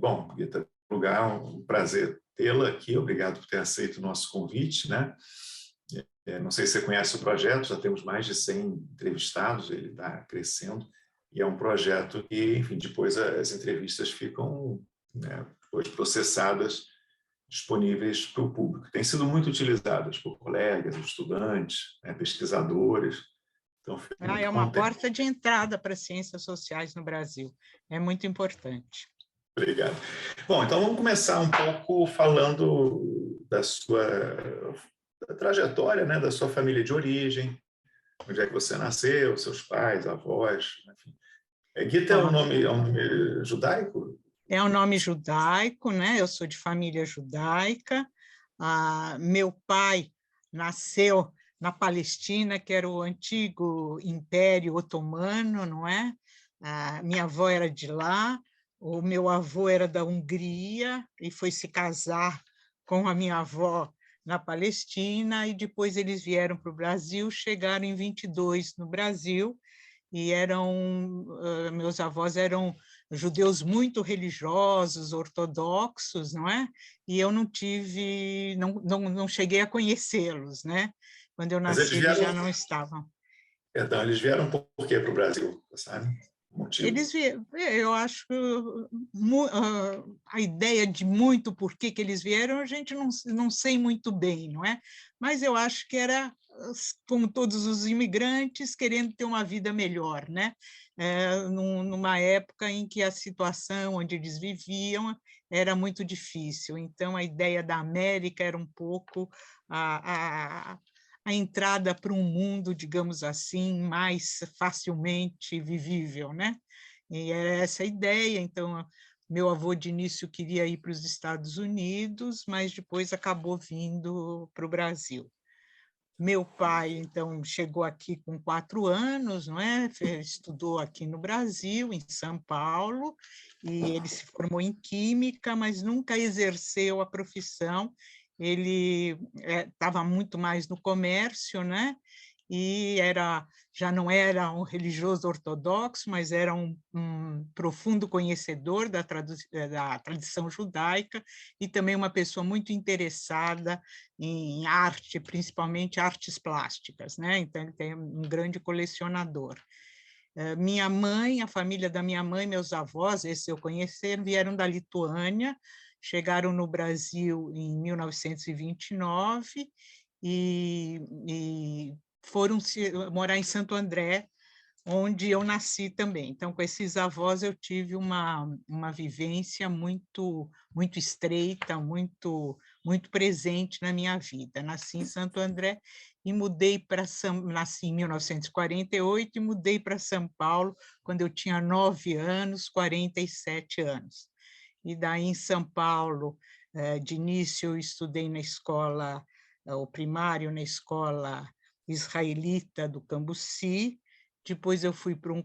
Bom, Gita, em primeiro lugar, é um prazer tê-la aqui, obrigado por ter aceito o nosso convite, né? Não sei se você conhece o projeto, já temos mais de 100 entrevistados, ele está crescendo, e é um projeto que, enfim, depois as entrevistas ficam, né, depois processadas, disponíveis para o público. Tem sido muito utilizadas por colegas, estudantes, né, pesquisadores, então fico muito É uma contente. porta de entrada para as ciências sociais no Brasil, é muito importante. Obrigado. Bom, então vamos começar um pouco falando da sua trajetória, né, da sua família de origem, onde é que você nasceu, seus pais, avós, enfim. Gita é um nome judaico? É um nome judaico, né? Eu sou de família judaica. Meu pai nasceu na Palestina, que era o antigo Império Otomano, não é? Minha avó era de lá, o meu avô era da Hungria e foi se casar com a minha avó na Palestina, e depois eles vieram para o Brasil, chegaram em 22 no Brasil, e meus avós eram judeus muito religiosos, ortodoxos, não é? E eu não cheguei a conhecê-los, né? Quando eu Mas eles nasci, eles já vieram, não estavam. perdão, eles vieram por quê para o Brasil, sabe? O motivo. Eu acho que a ideia de muito por que eles vieram, a gente não sei muito bem, não é? Mas eu acho que era, como todos os imigrantes, querendo ter uma vida melhor, né? Numa época em que a situação onde eles viviam era muito difícil. Então, a ideia da América era um pouco a entrada para um mundo, digamos assim, mais facilmente vivível, né? E era essa a ideia. Então, meu avô de início queria ir para os Estados Unidos, mas depois acabou vindo para o Brasil. Meu pai, então, chegou aqui com 4 anos, não é? Estudou aqui no Brasil, em São Paulo, e ele se formou em Química, mas nunca exerceu a profissão. Ele estava muito mais no comércio, né? E já não era um religioso ortodoxo, mas era um profundo conhecedor da tradição judaica e também uma pessoa muito interessada em arte, principalmente artes plásticas, né? Então, ele tem um grande colecionador. Minha mãe, a família da minha mãe, meus avós, esses eu conhecer, vieram da Lituânia, chegaram no Brasil em 1929 e foram morar em Santo André, onde eu nasci também. Então, com esses avós, eu tive uma vivência muito estreita, muito presente na minha vida. Nasci em Santo André e nasci em 1948 e mudei para São Paulo quando eu tinha 9 anos, 47 anos. E daí, em São Paulo, de início, eu estudei na escola, o primário na escola israelita do Cambuci. Depois eu fui para o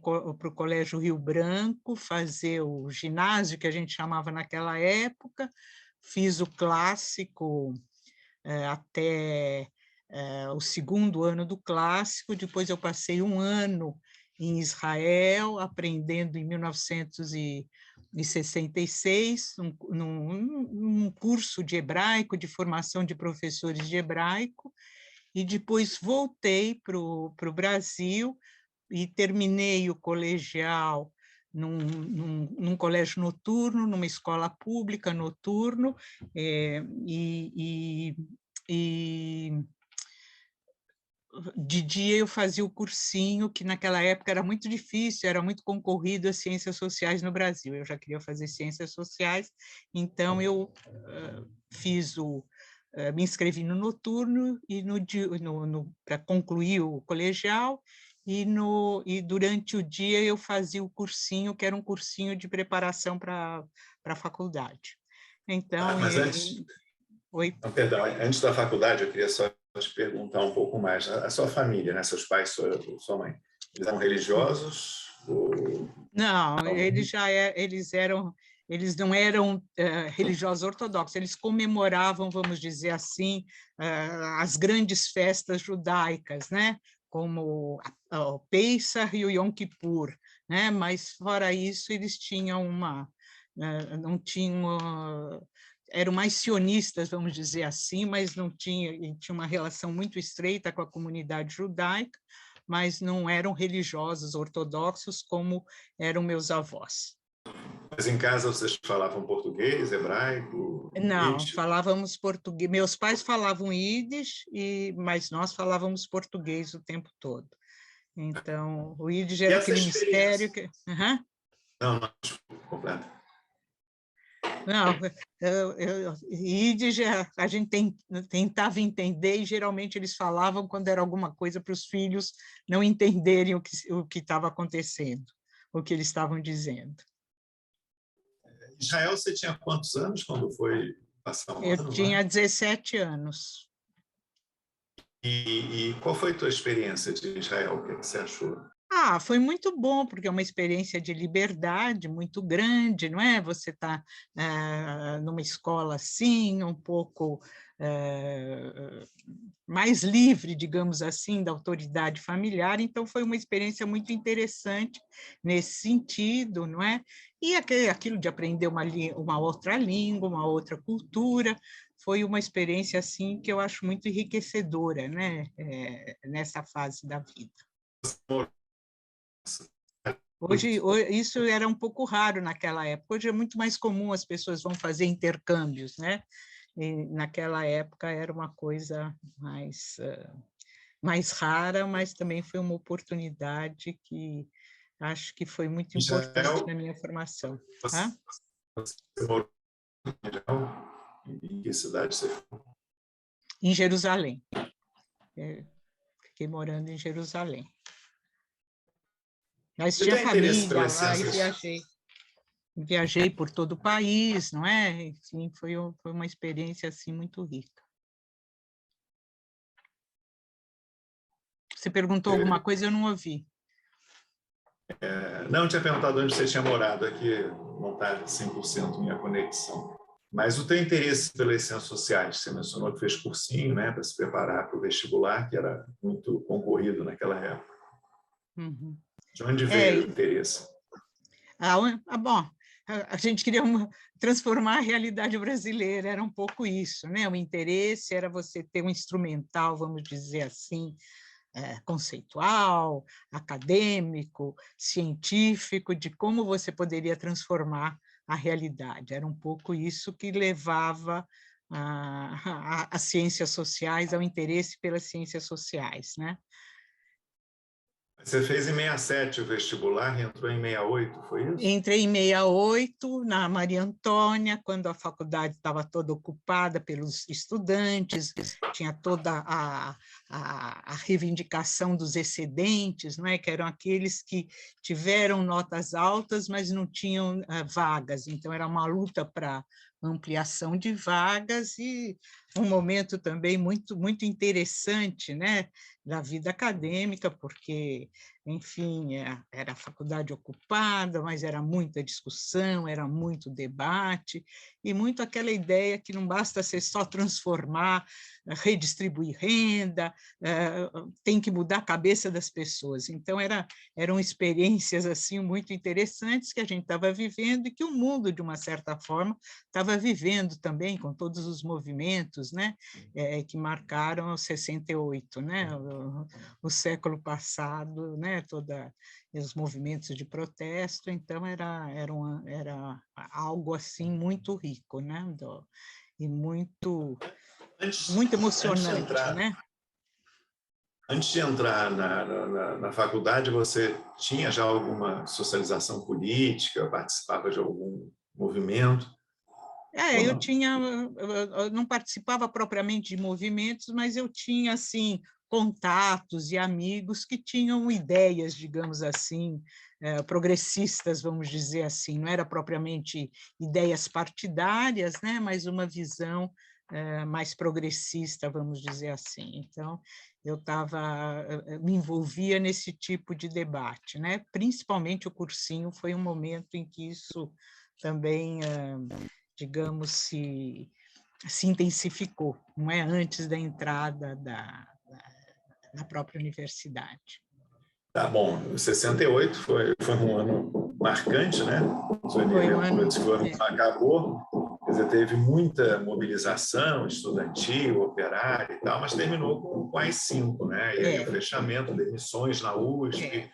Colégio Rio Branco fazer o ginásio, que a gente chamava naquela época. Fiz o clássico até o 2º ano do clássico. Depois eu passei 1 ano em Israel, aprendendo em 1966, num curso de hebraico, de formação de professores de hebraico, e depois voltei para o Brasil e terminei o colegial num colégio noturno, numa escola pública noturno, e de dia eu fazia o cursinho, que naquela época era muito difícil, era muito concorrido as ciências sociais no Brasil. Eu já queria fazer ciências sociais, então eu me inscrevi no noturno e para concluir o colegial, e durante o dia eu fazia o cursinho, que era um cursinho de preparação para a faculdade. Então, Mas antes, Oi. não, perdão, antes da faculdade, eu queria só te perguntar um pouco mais. A sua família, né? Seus pais, sua mãe, eles eram religiosos? Não, eles não eram religiosos ortodoxos, eles comemoravam, vamos dizer assim, as grandes festas judaicas, né? Como o Pesach e o Yom Kippur, né? Mas fora isso, eles tinham não tinham, eram mais sionistas, vamos dizer assim, mas não tinha uma relação muito estreita com a comunidade judaica, mas não eram religiosos ortodoxos como eram meus avós. Mas em casa vocês falavam português, hebraico, Não, Yiddish? falávamos português. Meus pais falavam Yiddish, mas nós falávamos português o tempo todo. Então, o Yiddish E era essa aquele mistério experiência? que... Uhum. Não, desculpa, completa. Não, Yiddish a gente tentava entender e geralmente eles falavam quando era alguma coisa para os filhos não entenderem o que estava acontecendo, o que eles estavam dizendo. Israel, você tinha quantos anos quando foi passar um Eu ano lá? tinha 17 anos. E qual foi a tua experiência de Israel? O que você achou? Foi muito bom, porque é uma experiência de liberdade muito grande, não é? Você está numa escola assim, um pouco mais livre, digamos assim, da autoridade familiar, então foi uma experiência muito interessante nesse sentido, não é? E aquilo de aprender uma outra língua, uma outra cultura, foi uma experiência assim que eu acho muito enriquecedora, né? Nessa fase da vida. Hoje, isso era um pouco raro naquela época. Hoje é muito mais comum, as pessoas vão fazer intercâmbios, né? E naquela época era uma coisa mais rara, mas também foi uma oportunidade que acho que foi muito importante Israel, na minha formação. você, você morou em Israel? Em que cidade você foi? Em Jerusalém. Fiquei morando em Jerusalém. Mas Você tinha tem interesse família pelas lá e ciências? viajei por todo o país, não é? Enfim, foi uma experiência assim muito rica. Você perguntou alguma coisa, eu não ouvi. Não, eu tinha perguntado onde você tinha morado, aqui não está 100% minha conexão. Mas o teu interesse pelas ciências sociais, você mencionou que fez cursinho, né, para se preparar para o vestibular, que era muito concorrido naquela época. Uhum. De onde veio o interesse? Bom, a gente queria transformar a realidade brasileira, era um pouco isso, né? O interesse era você ter um instrumental, vamos dizer assim, conceitual, acadêmico, científico, de como você poderia transformar a realidade. Era um pouco isso que levava as ciências sociais ao interesse pelas ciências sociais, né? Você fez em 67 o vestibular e entrou em 68, foi isso? Entrei em 68, na Maria Antônia, quando a faculdade estava toda ocupada pelos estudantes, tinha toda a reivindicação dos excedentes, não é? Que eram aqueles que tiveram notas altas, mas não tinham vagas, então era uma luta para ampliação de vagas e um momento também muito, muito interessante, né, da vida acadêmica, porque enfim, era a faculdade ocupada, mas era muita discussão, era muito debate, e muito aquela ideia que não basta ser só transformar, redistribuir renda, tem que mudar a cabeça das pessoas. Então, eram experiências assim muito interessantes que a gente estava vivendo e que o mundo, de uma certa forma, estava vivendo também, com todos os movimentos, né, que marcaram 68, né, o século passado, né, todos os movimentos de protesto, então era algo assim muito rico, né, e muito Antes de emocionante, entrar, né? antes de entrar na faculdade, você tinha já alguma socialização política, participava de algum movimento ou não? Eu não participava propriamente de movimentos, mas eu tinha, assim, contatos e amigos que tinham ideias, digamos assim, progressistas, vamos dizer assim, não era propriamente ideias partidárias, né, mas uma visão mais progressista, vamos dizer assim. Então, me envolvia nesse tipo de debate, né? Principalmente o cursinho foi um momento em que isso também digamos, se intensificou, não é? Antes da entrada na própria universidade. Tá bom, 68 foi um ano marcante, né? Foi um ano, O ano acabou, quer dizer, teve muita mobilização estudantil, operária e tal, mas terminou com AI-5, né? E aí o fechamento, demissões na USP.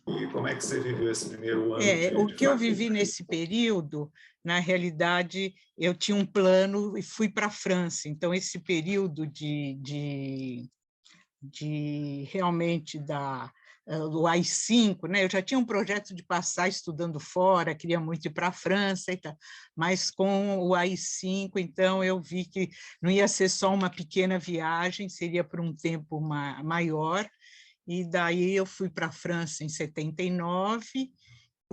E como é que você viveu esse primeiro ano o de que eu faculdade? vivi nesse período, na realidade, eu tinha um plano e fui para a França. Então, esse período de realmente do AI-5, né? Eu já tinha um projeto de passar estudando fora, queria muito ir para a França e tal, mas com o AI-5, então eu vi que não ia ser só uma pequena viagem, seria por um tempo maior, e daí eu fui para a França em 79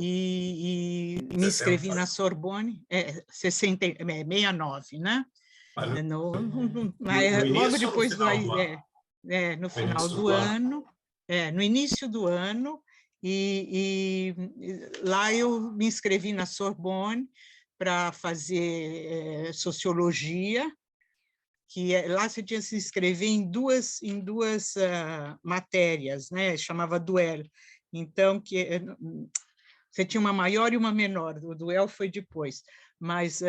e me inscrevi na Sorbonne, 69, né? No Logo início ou no depois do final do ano? no No final início do do ano. ano, no início do ano, e lá eu me inscrevi na Sorbonne para fazer sociologia, lá você tinha que se inscrever em duas matérias, né? Chamava duel. Então, você tinha uma maior e uma menor, o duel foi depois, mas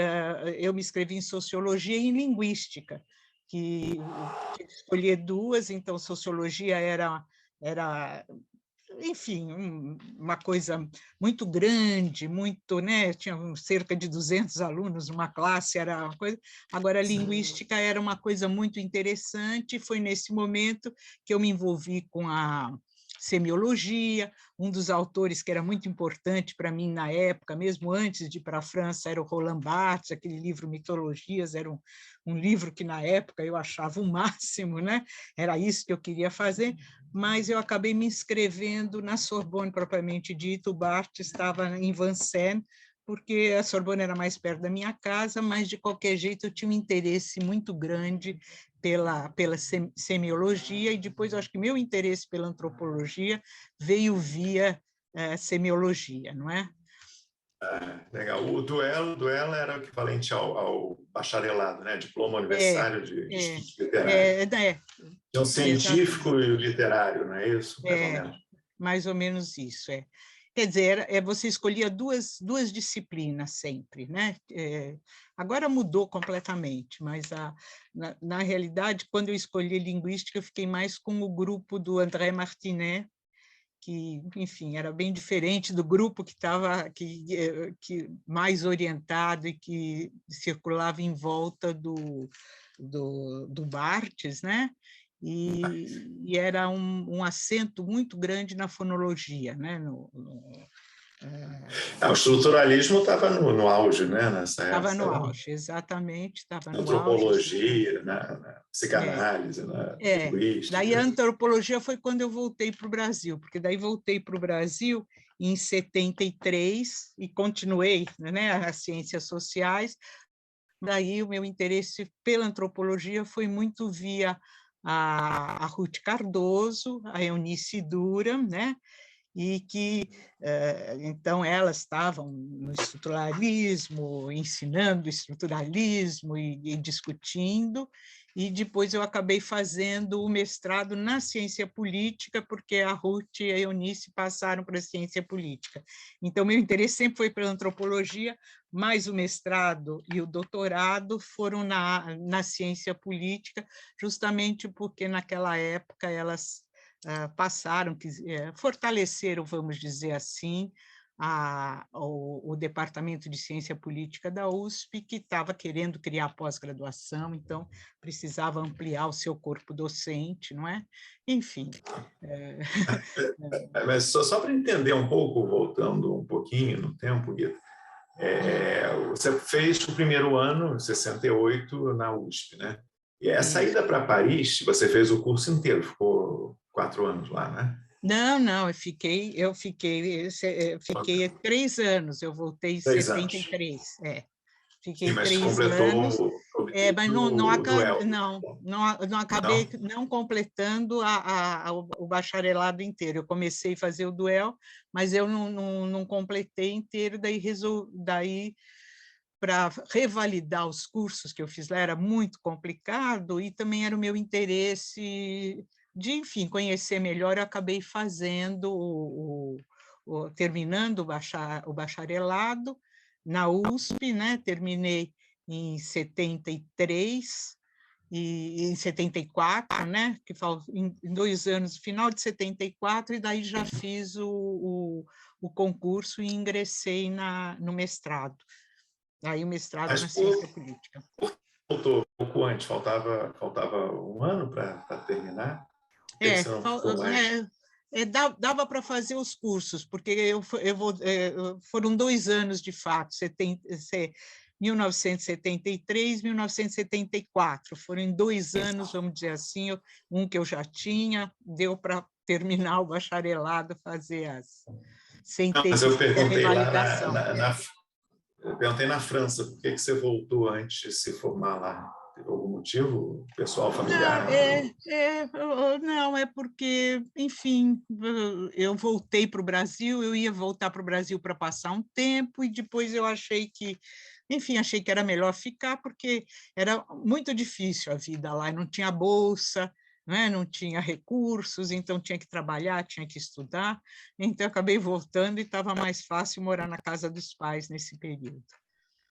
eu me inscrevi em sociologia e em linguística, que tinha que escolher duas, então sociologia era enfim, uma coisa muito grande, muito, né? Tinha cerca de 200 alunos numa classe, era uma coisa. Agora, a linguística era uma coisa muito interessante, foi nesse momento que eu me envolvi com a semiologia. Um dos autores que era muito importante para mim na época, mesmo antes de ir para a França, era o Roland Barthes, aquele livro Mitologias, era um livro que na época eu achava o máximo, né? Era isso que eu queria fazer, mas eu acabei me inscrevendo na Sorbonne propriamente dito. O Barthes estava em Vincennes, porque a Sorbonne era mais perto da minha casa, mas de qualquer jeito eu tinha um interesse muito grande pela semiologia, e depois eu acho que meu interesse pela antropologia veio via semiologia, não é? Legal. O duelo era o equivalente ao bacharelado, né? Diploma Universitário de Estudos Literários. Então, científico Exatamente. e o literário, não é isso? Mais ou menos. Mais ou menos isso, Quer dizer, você escolhia duas disciplinas sempre, né? Agora mudou completamente, mas na realidade, quando eu escolhi linguística, eu fiquei mais com o grupo do André Martinet, que, enfim, era bem diferente do grupo que estava que mais orientado e que circulava em volta do Barthes, né? E era um acento muito grande na fonologia, né? O estruturalismo estava no auge, né? Nessa Estava época. no auge, exatamente, estava no auge. Antropologia, na psicanálise, na linguística. Daí a antropologia foi quando eu voltei para o Brasil, porque daí voltei para o Brasil em 73 e continuei, né, as ciências sociais. Daí o meu interesse pela antropologia foi muito via a Ruth Cardoso, a Eunice Duran, né? E que, então, elas estavam no estruturalismo, ensinando estruturalismo e discutindo, e depois eu acabei fazendo o mestrado na ciência política, porque a Ruth e a Eunice passaram para a ciência política. Então, meu interesse sempre foi pela antropologia, mas o mestrado e o doutorado foram na ciência política, justamente porque naquela época elas passaram, fortaleceram, vamos dizer assim, o Departamento de Ciência Política da USP, que estava querendo criar pós-graduação, então precisava ampliar o seu corpo docente, não é? Enfim. Mas só para entender um pouco, voltando um pouquinho no tempo, Guida, você fez o primeiro ano, em 68, na USP, né? E essa ida para Paris, você fez o curso inteiro, ficou 4 anos lá, né? Não, eu fiquei 3 anos, eu voltei em 3 anos. 73, Sim, fiquei mas 3 anos, mas o duelo. não acabei não completando o bacharelado inteiro. Eu comecei a fazer o duel, mas eu não completei inteiro, daí para revalidar os cursos que eu fiz lá era muito complicado, e também era o meu interesse de, enfim, conhecer melhor. Eu acabei fazendo terminando o bacharelado na USP, né? Terminei em 73 e em 74, né? Que em 2 anos, final de 74, e daí já fiz o concurso e ingressei no mestrado. Aí o mestrado na ciência política. Voltou um pouco antes, faltava um ano para terminar? Por que você não ficou mais? Dava para fazer os cursos, porque foram 2 anos, de fato, 1973, 1974, foram em 2 anos, vamos dizer assim, um que eu já tinha, deu para terminar o bacharelado, fazer sem ter Mas eu perguntei lá revalidação. eu perguntei na França, por que você voltou antes de se formar lá? Teve algum motivo pessoal, familiar? Não, é porque, enfim, eu voltei para o Brasil, eu ia voltar para o Brasil para passar um tempo, e depois eu achei que, enfim, achei que era melhor ficar, porque era muito difícil a vida lá, não tinha bolsa, né? Não tinha recursos, então tinha que trabalhar, tinha que estudar, então eu acabei voltando e estava mais fácil morar na casa dos pais nesse período.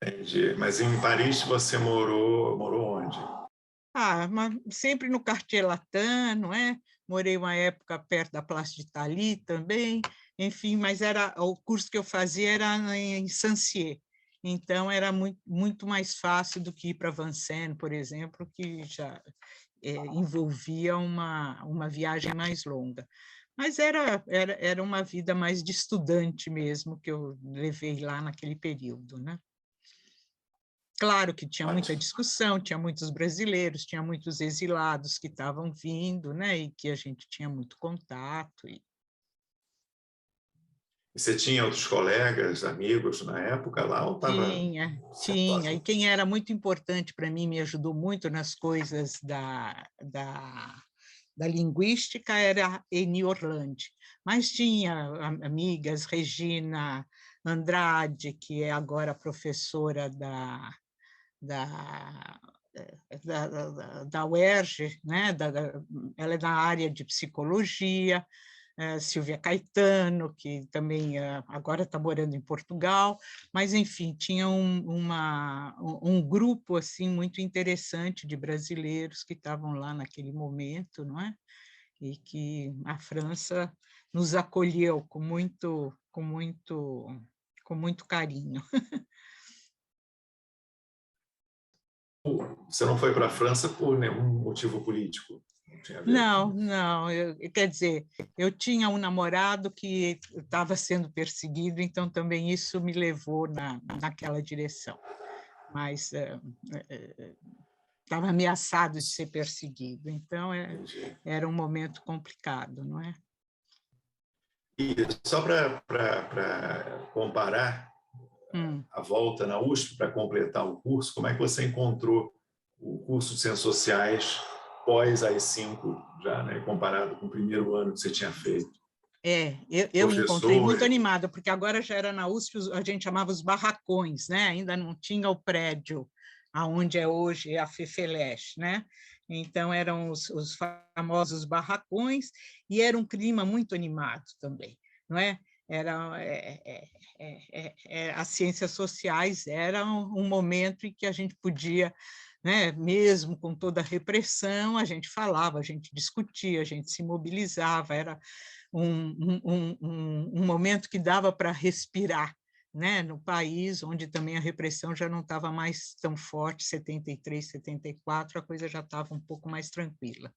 Entendi. Mas em Paris você morou onde? Mas sempre no Quartier Latin, não é? Morei uma época perto da Place d'Italie também, enfim, mas o curso que eu fazia era em Saint-Cyr, então era muito mais fácil do que ir para Vincennes, por exemplo, que já envolvia uma viagem mais longa. Mas era uma vida mais de estudante mesmo que eu levei lá naquele período, né? Claro que tinha muita discussão, tinha muitos brasileiros, tinha muitos exilados que estavam vindo, né, e que a gente tinha muito contato. E você tinha outros colegas, amigos na época lá, ou estava... Tinha. E quem era muito importante para mim, me ajudou muito nas coisas da linguística, era a Eni Orlandi. Mas tinha amigas, Regina Andrade, que é agora professora da UERJ, né? Ela é da área de psicologia, Silvia Caetano, que também agora está morando em Portugal, mas, enfim, tinha um grupo assim, muito interessante de brasileiros que estavam lá naquele momento, não é? E que a França nos acolheu com muito carinho. Você não foi para a França por nenhum motivo político? Não, quer dizer, eu tinha um namorado que estava sendo perseguido, então também isso me levou naquela direção. Mas estava ameaçado de ser perseguido, então era um momento complicado, não é? E só para comparar a volta na USP, para completar o curso, como é que você encontrou o curso de Ciências Sociais pós AI-5, já, né, comparado com o primeiro ano que você tinha feito? Eu me encontrei muito animada, porque agora já era na USP, a gente chamava os barracões, né? Ainda não tinha o prédio aonde é hoje a FEFELESH, né? Então, eram os famosos barracões, e era um clima muito animado também, não é? As ciências sociais era um momento em que a gente podia, né, mesmo com toda a repressão, a gente falava, a gente discutia, a gente se mobilizava, era um momento que dava para respirar, né, no país, onde também a repressão já não estava mais tão forte, 73, 74, a coisa já estava um pouco mais tranquila.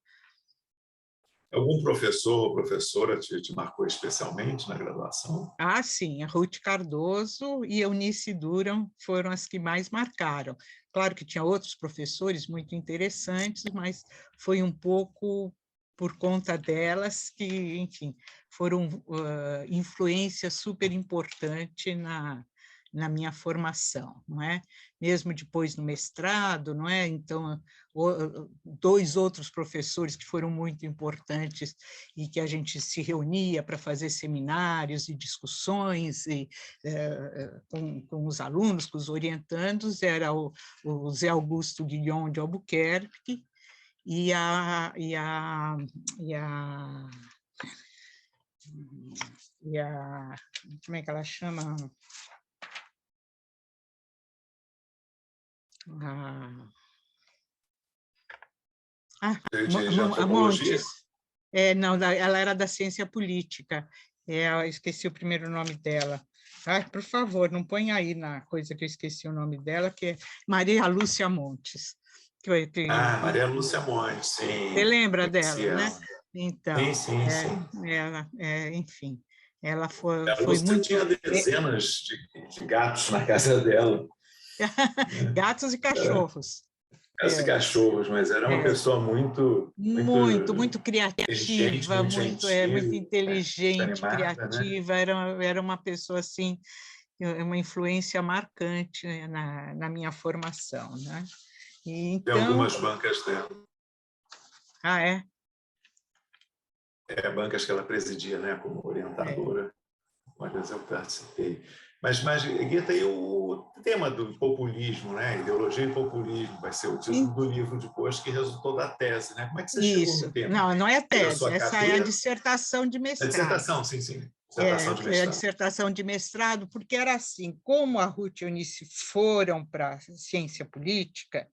Algum professor ou professora te marcou especialmente na graduação? Sim, a Ruth Cardoso e a Eunice Duran foram as que mais marcaram. Claro que tinha outros professores muito interessantes, mas foi um pouco por conta delas que, enfim, foram influência super importante na minha formação, não é? Mesmo depois no mestrado, não é? Então, 2 outros professores que foram muito importantes e que a gente se reunia para fazer seminários e discussões com os alunos, com os orientandos, era o Zé Augusto Guillon de Albuquerque e a e a... Como é que ela chama? De A antropologia? Montes. Não, ela era da ciência política. Eu esqueci o primeiro nome dela. Ai, por favor, não põe aí na coisa que eu esqueci o nome dela, que é Maria Lúcia Montes. Maria Lúcia Monte, Você sim. lembra Conheci dela, né? ela. Sim, Então, sim, sim. enfim, ela A foi Lúcia muito... tinha dezenas de gatos na casa dela, né? Gatos e cachorros. Gatos e cachorros, mas era uma É. pessoa muito, muito Muito inteligente, criativa, muito muito gentil, né? Muito inteligente, animada, né? criativa, era uma pessoa assim, uma influência marcante, né, na minha formação, né? E Tem então, algumas bancas dela, é? bancas que ela presidia, né, como É. orientadora. Uma vez eu participei. Mas Guita, e o tema do populismo, né? Ideologia e populismo, vai ser o título do livro depois, que resultou da tese, né? Como é que você chegou Isso, no tema? não é Veio a tese, sua essa é a cabeça? dissertação de A mestrado. dissertação, sim, sim. Dissertação de A mestrado. dissertação de mestrado, porque era assim, como a Ruth e a Eunice foram para a ciência política,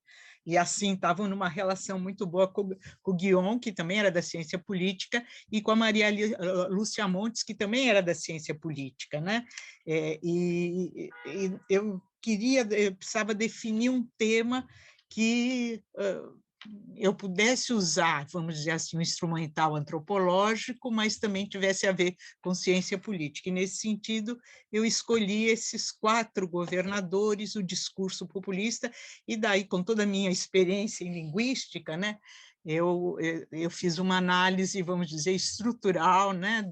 e assim estavam numa relação muito boa com o Guion, que também era da ciência política, e com a Maria Lúcia Montes, que também era da ciência política, né? Eu precisava definir um tema que eu pudesse usar, vamos dizer assim, um instrumental antropológico, mas também tivesse a ver com ciência política. E, nesse sentido, eu escolhi esses 4 governadores, o discurso populista, e daí, com toda a minha experiência em linguística, né, eu fiz uma análise, vamos dizer, estrutural, né,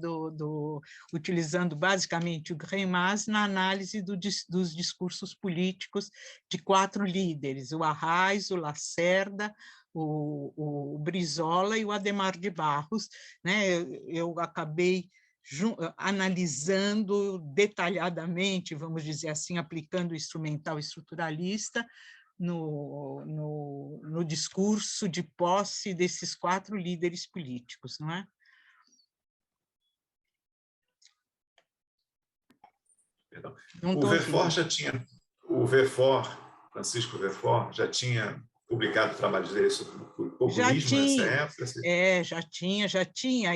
utilizando basicamente o Habermas na análise dos discursos políticos de 4 líderes, o Arraes, o Lacerda, o Brizola e o Adhemar de Barros, né? Eu acabei analisando detalhadamente, vamos dizer assim, aplicando o instrumental estruturalista no discurso de posse desses 4 líderes políticos, não é? Perdão. Não O estou Verfort ouvindo. já tinha, o Verfort, Francisco Verfort, já tinha publicado trabalhos dele sobre o Já populismo nessa tinha, época? já tinha,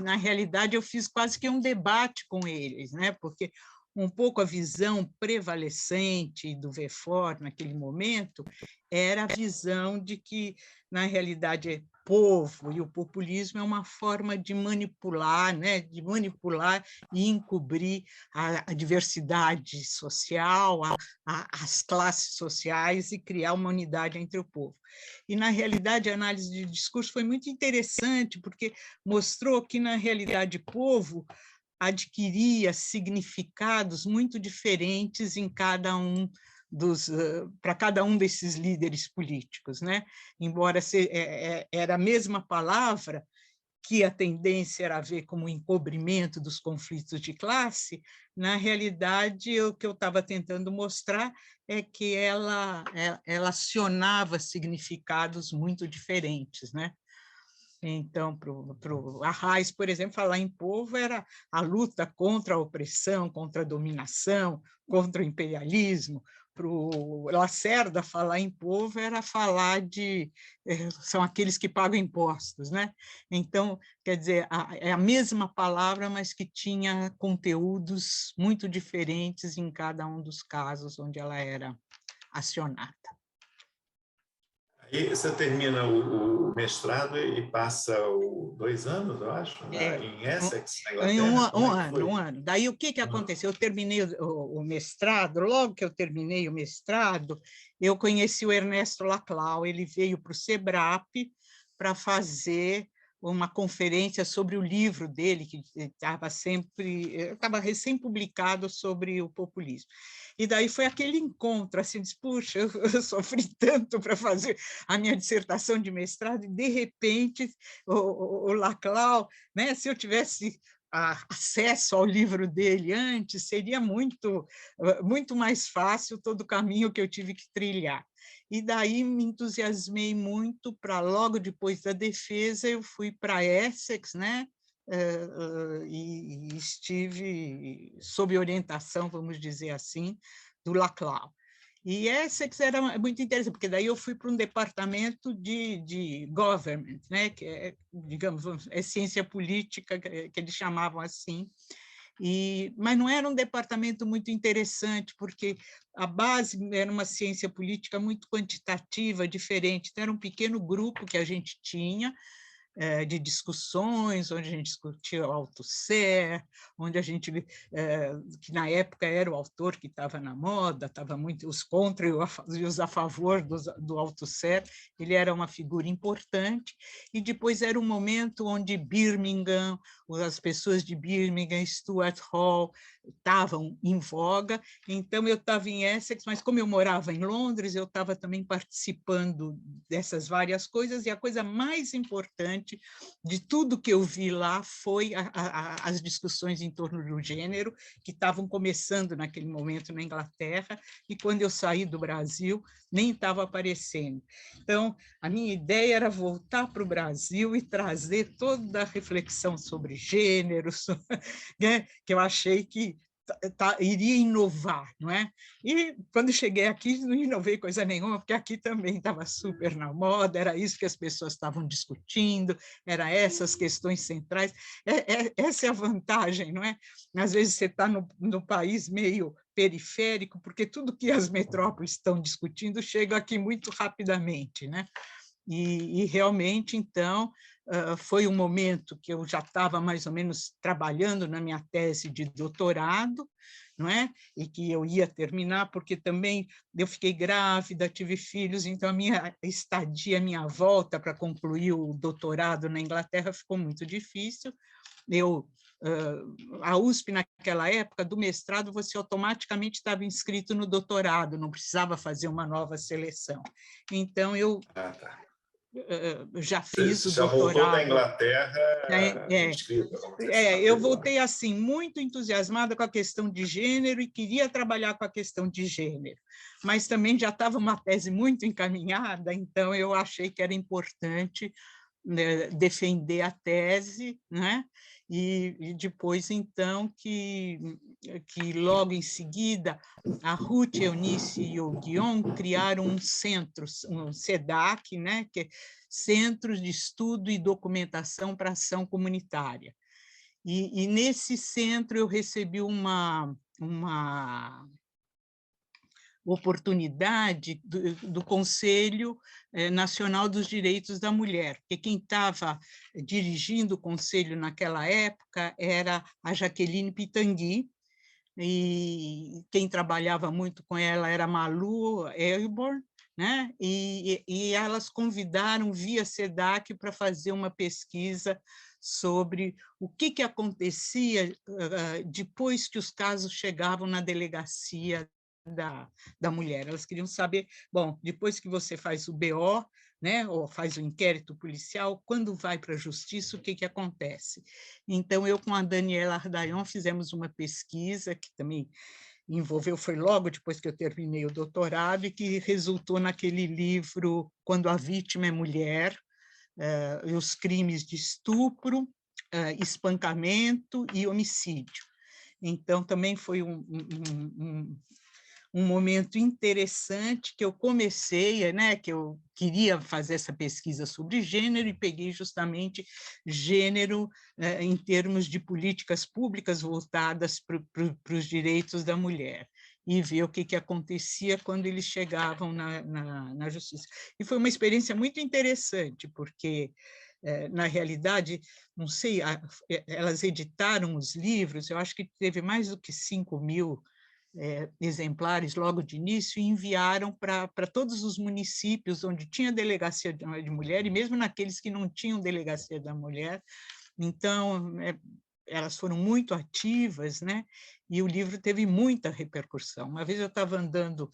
na realidade eu fiz quase que um debate com eles, né? Porque um pouco a visão prevalecente do Verfort naquele momento era a visão de que, na realidade, povo e o populismo é uma forma de manipular, né? De manipular e encobrir a diversidade social, as classes sociais e criar uma unidade entre o povo. E, na realidade, a análise de discurso foi muito interessante, porque mostrou que, na realidade, povo adquiria significados muito diferentes em cada um para cada um desses líderes políticos, né? Embora era a mesma palavra, que a tendência era a ver como encobrimento dos conflitos de classe, na realidade, o que eu estava tentando mostrar é que ela acionava significados muito diferentes, né? Então, para o Arraes, por exemplo, falar em povo era a luta contra a opressão, contra a dominação, contra o imperialismo. Para o Lacerda, falar em povo era falar são aqueles que pagam impostos, né? Então, quer dizer, é a mesma palavra, mas que tinha conteúdos muito diferentes em cada um dos casos onde ela era acionada. Aí você termina o mestrado e passa 2 anos, eu acho, em Essex, na Em Inglaterra. Como é que foi? um ano. Daí, o que aconteceu? Eu terminei o mestrado, logo que eu terminei o mestrado, eu conheci o Ernesto Laclau, ele veio para o SEBRAP para fazer uma conferência sobre o livro dele, que estava recém-publicado sobre o populismo. E daí foi aquele encontro, assim, disse, puxa, eu sofri tanto para fazer a minha dissertação de mestrado, e, de repente, o Laclau, né, se eu tivesse acesso ao livro dele antes, seria muito mais fácil todo o caminho que eu tive que trilhar. E daí me entusiasmei muito para, logo depois da defesa, eu fui para Essex, né? e estive sob orientação, vamos dizer assim, do Laclau. E Essex era muito interessante, porque daí eu fui para um departamento de government, né, que é, digamos, é ciência política, que eles chamavam assim, mas não era um departamento muito interessante, porque a base era uma ciência política muito quantitativa, diferente. Então, era um pequeno grupo que a gente tinha, de discussões, onde a gente discutia o Althusser, onde a gente, que na época era o autor que estava na moda, estava muito os contra e os a favor do Althusser, ele era uma figura importante, e depois era um momento onde Birmingham, as pessoas de Birmingham, Stuart Hall, estavam em voga, então eu estava em Essex, mas como eu morava em Londres, eu estava também participando dessas várias coisas, e a coisa mais importante de tudo que eu vi lá foi as discussões em torno do gênero, que estavam começando naquele momento na Inglaterra, e quando eu saí do Brasil, nem estava aparecendo. Então, a minha ideia era voltar para o Brasil e trazer toda a reflexão sobre gênero, né, que eu achei que iria inovar, não é? E quando cheguei aqui, não inovei coisa nenhuma, porque aqui também estava super na moda, era isso que as pessoas estavam discutindo, era essas questões centrais. Essa é a vantagem, não é? Às vezes você está no país meio periférico, porque tudo que as metrópoles estão discutindo chega aqui muito rapidamente, né? E realmente, então, foi um momento que eu já estava mais ou menos trabalhando na minha tese de doutorado, não é? E que eu ia terminar, porque também eu fiquei grávida, tive filhos, então a minha estadia, a minha volta para concluir o doutorado na Inglaterra ficou muito difícil. A USP, naquela época, do mestrado, você automaticamente estava inscrito no doutorado, não precisava fazer uma nova seleção. Então, eu já fiz Você o já voltou da doutorado. Inglaterra inscrita, vamos dizer assim, Eu matriculada. voltei assim muito entusiasmada com a questão de gênero e queria trabalhar com a questão de gênero, mas também já estava uma tese muito encaminhada, então eu achei que era importante, né, defender a tese, né? E depois, então, que logo em seguida a Ruth, Eunice e o Guion criaram um centro, um SEDAC, né? Que é Centros de Estudo e Documentação para Ação Comunitária. E nesse centro eu recebi uma oportunidade do Conselho Nacional dos Direitos da Mulher, porque quem estava dirigindo o conselho naquela época era a Jaqueline Pitangui, e quem trabalhava muito com ela era Malu Elborn, né? E elas convidaram via SEDAC para fazer uma pesquisa sobre o que acontecia depois que os casos chegavam na delegacia da mulher. Elas queriam saber, bom, depois que você faz o BO, né, ou faz o inquérito policial, quando vai para a justiça, o que acontece? Então, eu com a Daniela Ardayon fizemos uma pesquisa que também envolveu, foi logo depois que eu terminei o doutorado, e que resultou naquele livro Quando a Vítima é Mulher, e os crimes de estupro, espancamento e homicídio. Então, também foi um momento interessante que eu comecei, né, que eu queria fazer essa pesquisa sobre gênero e peguei justamente gênero em termos de políticas públicas voltadas para os direitos da mulher e ver o que acontecia quando eles chegavam na justiça. E foi uma experiência muito interessante, porque, na realidade, não sei, elas editaram os livros, eu acho que teve mais do que 5.000 exemplares logo de início, e enviaram para todos os municípios onde tinha delegacia de mulher, e mesmo naqueles que não tinham delegacia da mulher. Então, elas foram muito ativas, né? E o livro teve muita repercussão. Uma vez eu estava andando,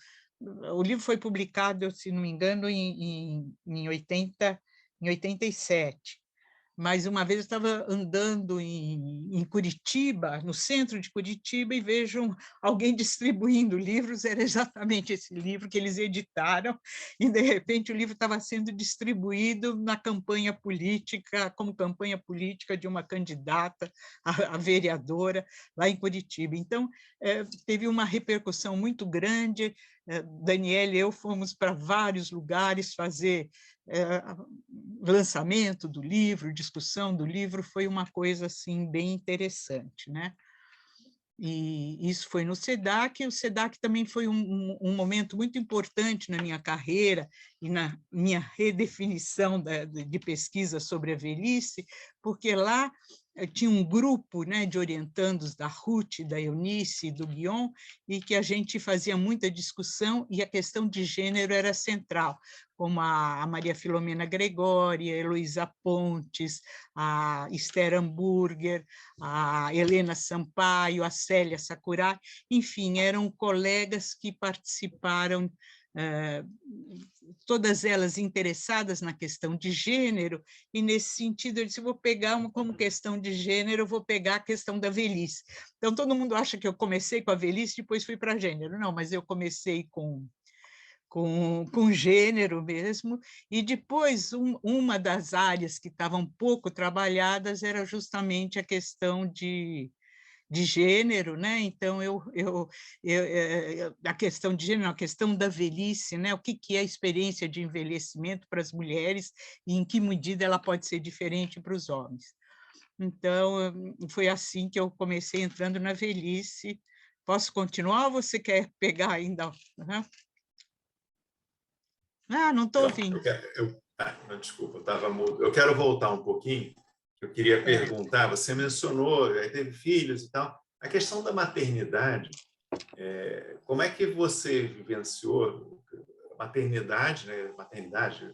o livro foi publicado, se não me engano, em 87, mas uma vez eu estava andando em Curitiba, no centro de Curitiba, e vejo alguém distribuindo livros, era exatamente esse livro que eles editaram, e de repente o livro estava sendo distribuído na campanha política, como campanha política de uma candidata a vereadora lá em Curitiba. Então, teve uma repercussão muito grande. Daniela e eu fomos para vários lugares fazer lançamento do livro, discussão do livro, foi uma coisa assim bem interessante, né? E isso foi no SEDAC, e o SEDAC também foi um momento muito importante na minha carreira e na minha redefinição de pesquisa sobre a velhice, porque lá tinha um grupo, né, de orientandos da Ruth, da Eunice e do Guion, e que a gente fazia muita discussão e a questão de gênero era central, como a Maria Filomena Gregória, a Heloísa Pontes, a Esther Hamburger, a Helena Sampaio, a Célia Sakurai, enfim, eram colegas que participaram, todas elas interessadas na questão de gênero, e nesse sentido eu disse, vou pegar como questão de gênero, eu vou pegar a questão da velhice. Então todo mundo acha que eu comecei com a velhice, depois fui para gênero. Não, mas eu comecei com gênero mesmo, e depois uma das áreas que estavam pouco trabalhadas era justamente a questão de gênero, né? Então, a questão de gênero, a questão da velhice, né? O que é a experiência de envelhecimento para as mulheres e em que medida ela pode ser diferente para os homens. Então, foi assim que eu comecei entrando na velhice. Posso continuar ou você quer pegar ainda? Uhum. Ah, não estou ouvindo. Não, desculpa, eu estava mudo. Eu quero voltar um pouquinho. Eu queria perguntar, você mencionou, aí teve filhos e tal, a questão da maternidade, como é que você vivenciou a maternidade, né? Maternidade,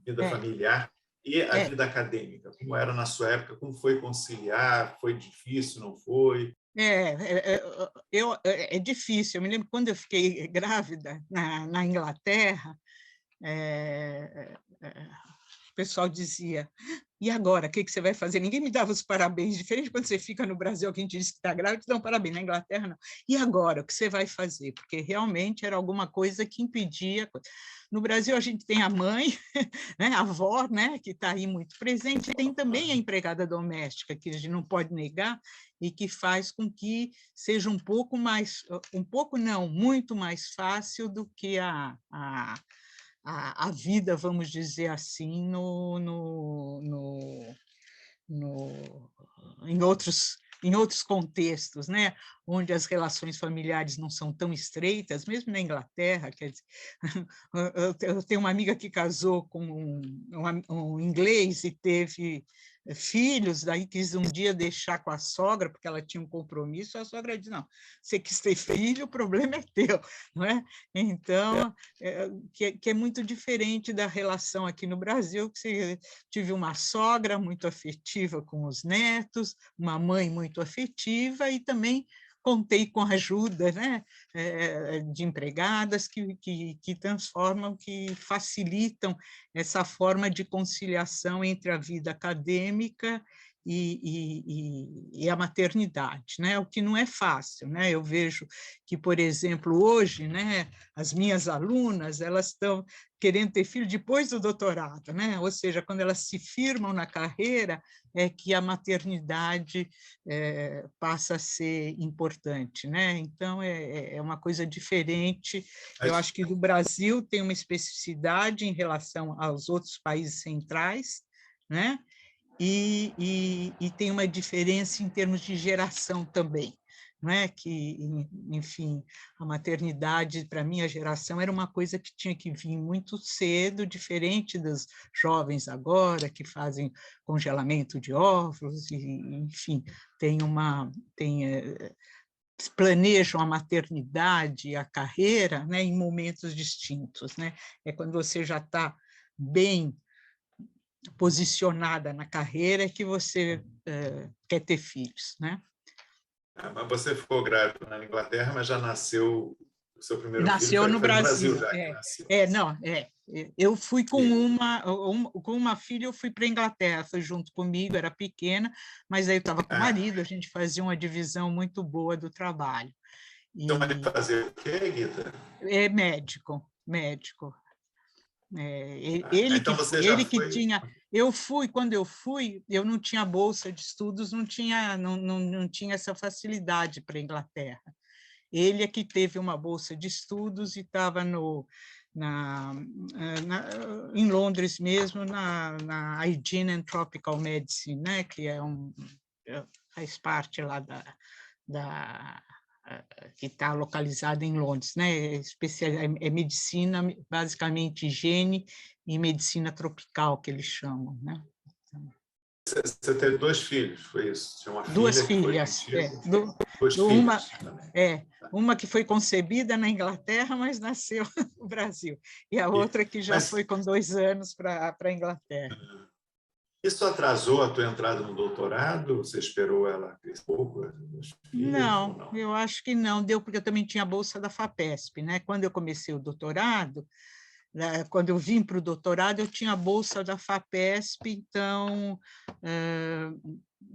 vida familiar e a vida acadêmica? Como era na sua época? Como foi conciliar? Foi difícil, não foi? É difícil. Eu me lembro quando eu fiquei grávida na Inglaterra, o pessoal dizia, e agora, o que você vai fazer? Ninguém me dava os parabéns, diferente quando você fica no Brasil, alguém te diz que está grávida, te dá um parabéns, na Inglaterra não. E agora, o que você vai fazer? Porque realmente era alguma coisa que impedia. No Brasil a gente tem a mãe, né, a avó, né, que está aí muito presente, e tem também a empregada doméstica, que a gente não pode negar, e que faz com que seja um pouco não, muito mais fácil do que a vida, vamos dizer assim, em outros contextos, né? Onde as relações familiares não são tão estreitas, mesmo na Inglaterra. Quer dizer, eu tenho uma amiga que casou com um inglês e teve filhos, daí quis um dia deixar com a sogra, porque ela tinha um compromisso, a sogra disse, não, você quis ter filho, o problema é teu, não é? Então, que é muito diferente da relação aqui no Brasil, que você tive uma sogra muito afetiva com os netos, uma mãe muito afetiva, e também contei com a ajuda, né, de empregadas que transformam, que facilitam essa forma de conciliação entre a vida acadêmica e a maternidade, né? O que não é fácil, né? Eu vejo que, por exemplo, hoje, né, as minhas alunas, elas estão querendo ter filho depois do doutorado, né? Ou seja, quando elas se firmam na carreira, é que a maternidade passa a ser importante, né? Então, é uma coisa diferente. Eu acho que no Brasil tem uma especificidade em relação aos outros países centrais, né? E tem uma diferença em termos de geração também, não é? Que, enfim, a maternidade, para a minha geração, era uma coisa que tinha que vir muito cedo, diferente dos jovens agora, que fazem congelamento de óvulos, e, enfim, planejam a maternidade e a carreira, né, em momentos distintos, né? É quando você já está bem posicionada na carreira que você quer ter filhos, né? Mas você ficou grávida na Inglaterra, mas já nasceu O seu primeiro filho Nasceu no foi no Brasil. Brasil já que nasceu. Não, eu fui com uma filha, eu fui para a Inglaterra, foi junto comigo, era pequena, mas aí eu estava com o marido, a gente fazia uma divisão muito boa do trabalho. Seu marido fazia o quê, Guita? É médico. Então você já foi... Quando eu fui, eu não tinha bolsa de estudos, não tinha essa facilidade para a Inglaterra. Ele é que teve uma bolsa de estudos e estava em Londres mesmo, na Hygiene and Tropical Medicine, né? Que faz parte lá que está localizada em Londres, né? É medicina, basicamente higiene e medicina tropical, que eles chamam, né? Você teve 2 filhos, foi isso? Tinha uma Duas filha que foi filhas, contigo? 2 filhos também. Uma que foi concebida na Inglaterra, mas nasceu no Brasil, e a outra que já foi com 2 anos para a Inglaterra. Isso atrasou a tua entrada no doutorado? Você esperou ela crescer um pouco? Não, eu acho que não, deu porque eu também tinha a bolsa da FAPESP, né? Quando eu comecei o doutorado, quando eu vim para o doutorado, eu tinha a bolsa da FAPESP, então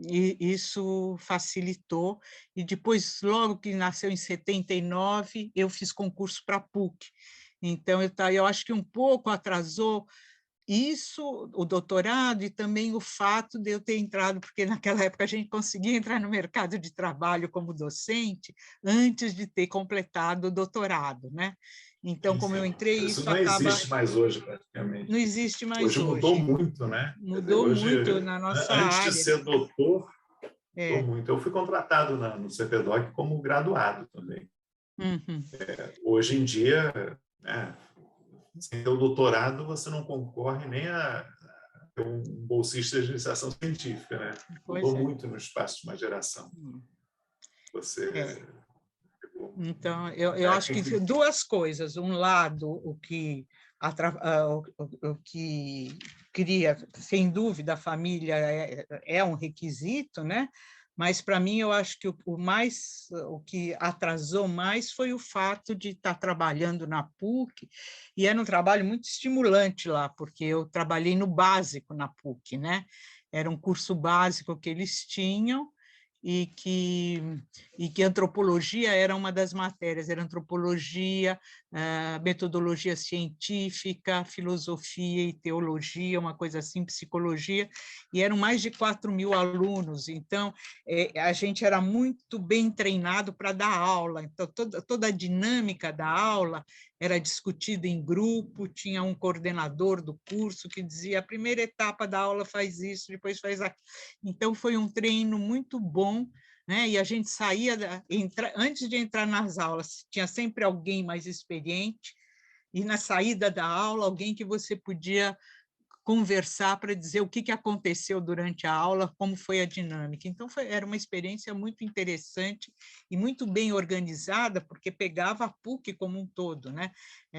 isso facilitou. E depois, logo que nasceu em 79, eu fiz concurso para a PUC. Então, eu acho que um pouco atrasou isso, o doutorado, e também o fato de eu ter entrado, porque naquela época a gente conseguia entrar no mercado de trabalho como docente antes de ter completado o doutorado, né? Então, como eu entrei, isso isso não acaba... existe mais hoje, praticamente. Não existe mais Hoje mudou hoje. muito, né? Mudou muito na nossa antes área. de ser doutor, mudou muito. Eu fui contratado no CPDOC como graduado também. Uhum. Hoje em dia, sem ter o doutorado, você não concorre nem a um bolsista de iniciação científica, né? Mudou muito no espaço de uma geração. Você... Então, eu acho que 2 coisas. Um lado, o que cria, sem dúvida, a família é um requisito, né? Mas, para mim, eu acho que o que atrasou mais foi o fato de estar trabalhando na PUC, e era um trabalho muito estimulante lá, porque eu trabalhei no básico na PUC, né? Era um curso básico que eles tinham, e que antropologia era uma das matérias, era antropologia, metodologia científica, filosofia e teologia, uma coisa assim, psicologia, e eram mais de 4.000 alunos, então a gente era muito bem treinado para dar aula, então toda a dinâmica da aula era discutida em grupo, tinha um coordenador do curso que dizia: a primeira etapa da aula faz isso, depois faz aquilo. Então, foi um treino muito bom, né? E a gente saía, antes de entrar nas aulas, tinha sempre alguém mais experiente, e na saída da aula, alguém que você podia conversar para dizer o que aconteceu durante a aula, como foi a dinâmica. Então, era uma experiência muito interessante e muito bem organizada, porque pegava a PUC como um todo, né?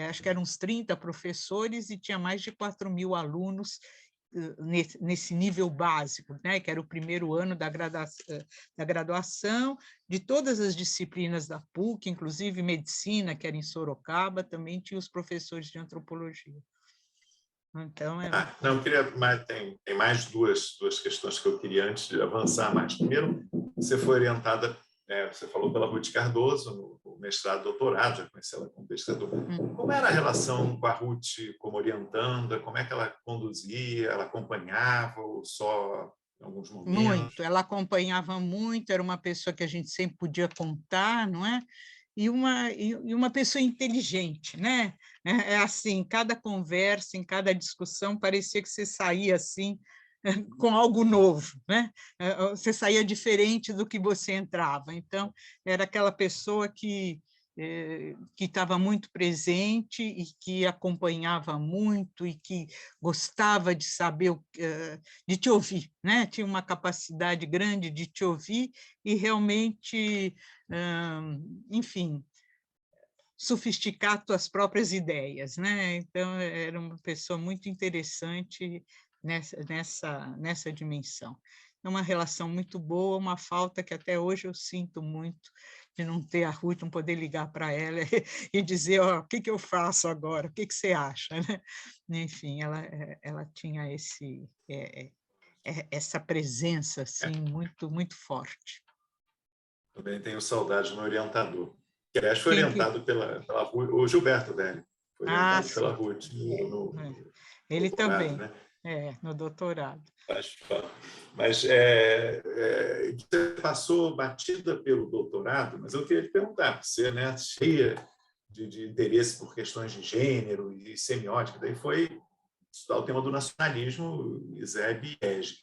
Acho que eram uns 30 professores e tinha mais de 4.000 alunos nesse nível básico, né? Que era o primeiro ano da graduação, de todas as disciplinas da PUC, inclusive medicina, que era em Sorocaba, também tinha os professores de antropologia. Então, não, eu queria, mas tem mais duas questões que eu queria antes de avançar mais. Primeiro, você foi orientada, você falou pela Ruth Cardoso, no mestrado e doutorado, já conheci ela como pesquisadora. Como era a relação com a Ruth como orientanda? Como é que ela conduzia? Ela acompanhava ou só em alguns momentos? Muito, ela acompanhava muito, era uma pessoa que a gente sempre podia contar, não é? E uma pessoa inteligente, né? É assim, cada conversa, em cada discussão, parecia que você saía assim, com algo novo, né? Você saía diferente do que você entrava. Então, era aquela pessoa que estava muito presente e que acompanhava muito e que gostava de saber, de te ouvir, né? Tinha uma capacidade grande de te ouvir e realmente, enfim, sofisticar tuas próprias ideias, né? Então, era uma pessoa muito interessante nessa dimensão. É uma relação muito boa, uma falta que até hoje eu sinto muito de não ter a Ruth, não poder ligar para ela e dizer, ó, o que que eu faço agora, o que que você acha, né? Enfim, ela tinha essa presença assim, muito forte. Também tenho saudade do meu orientador, que aliás foi Quem que... orientado pela Ruth, o Gilberto Velho, foi Ah, orientado pela sim, Ruth no ele doutorado, também, né? no doutorado. Mas você passou batida pelo doutorado, mas eu queria te perguntar, você, né, cheia de interesse por questões de gênero e semiótica, daí foi estudar o tema do nacionalismo, ISEB e ESG.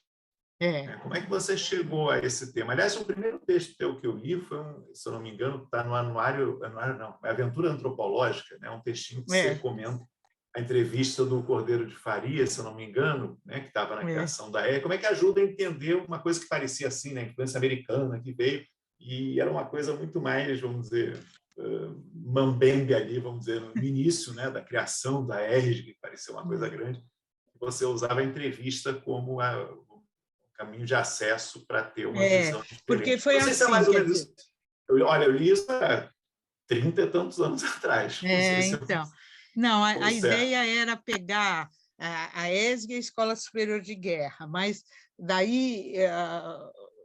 É, Como é que você chegou a esse tema? Aliás, o primeiro texto teu que eu li foi, se eu não me engano, está no anuário não, é Aventura Antropológica, né? Um textinho que você é, comenta a entrevista do Cordeiro de Faria, se eu não me engano, né? Que estava na é. criação da como é que ajuda a entender uma coisa que parecia assim, né? Influência americana que veio, e era uma coisa muito mais, vamos dizer, mambembe ali, vamos dizer, no início, né? Da criação da ERG, que parecia uma coisa grande. Você usava a entrevista como caminho de acesso para ter uma visão Porque diferente. foi Não sei se é assim, mais ou quer menos dizer, isso. Olha, eu li isso há 30 e tantos anos atrás. Não sei se eu então, não, estou a certo. ideia era pegar a ESG e a Escola Superior de Guerra, mas daí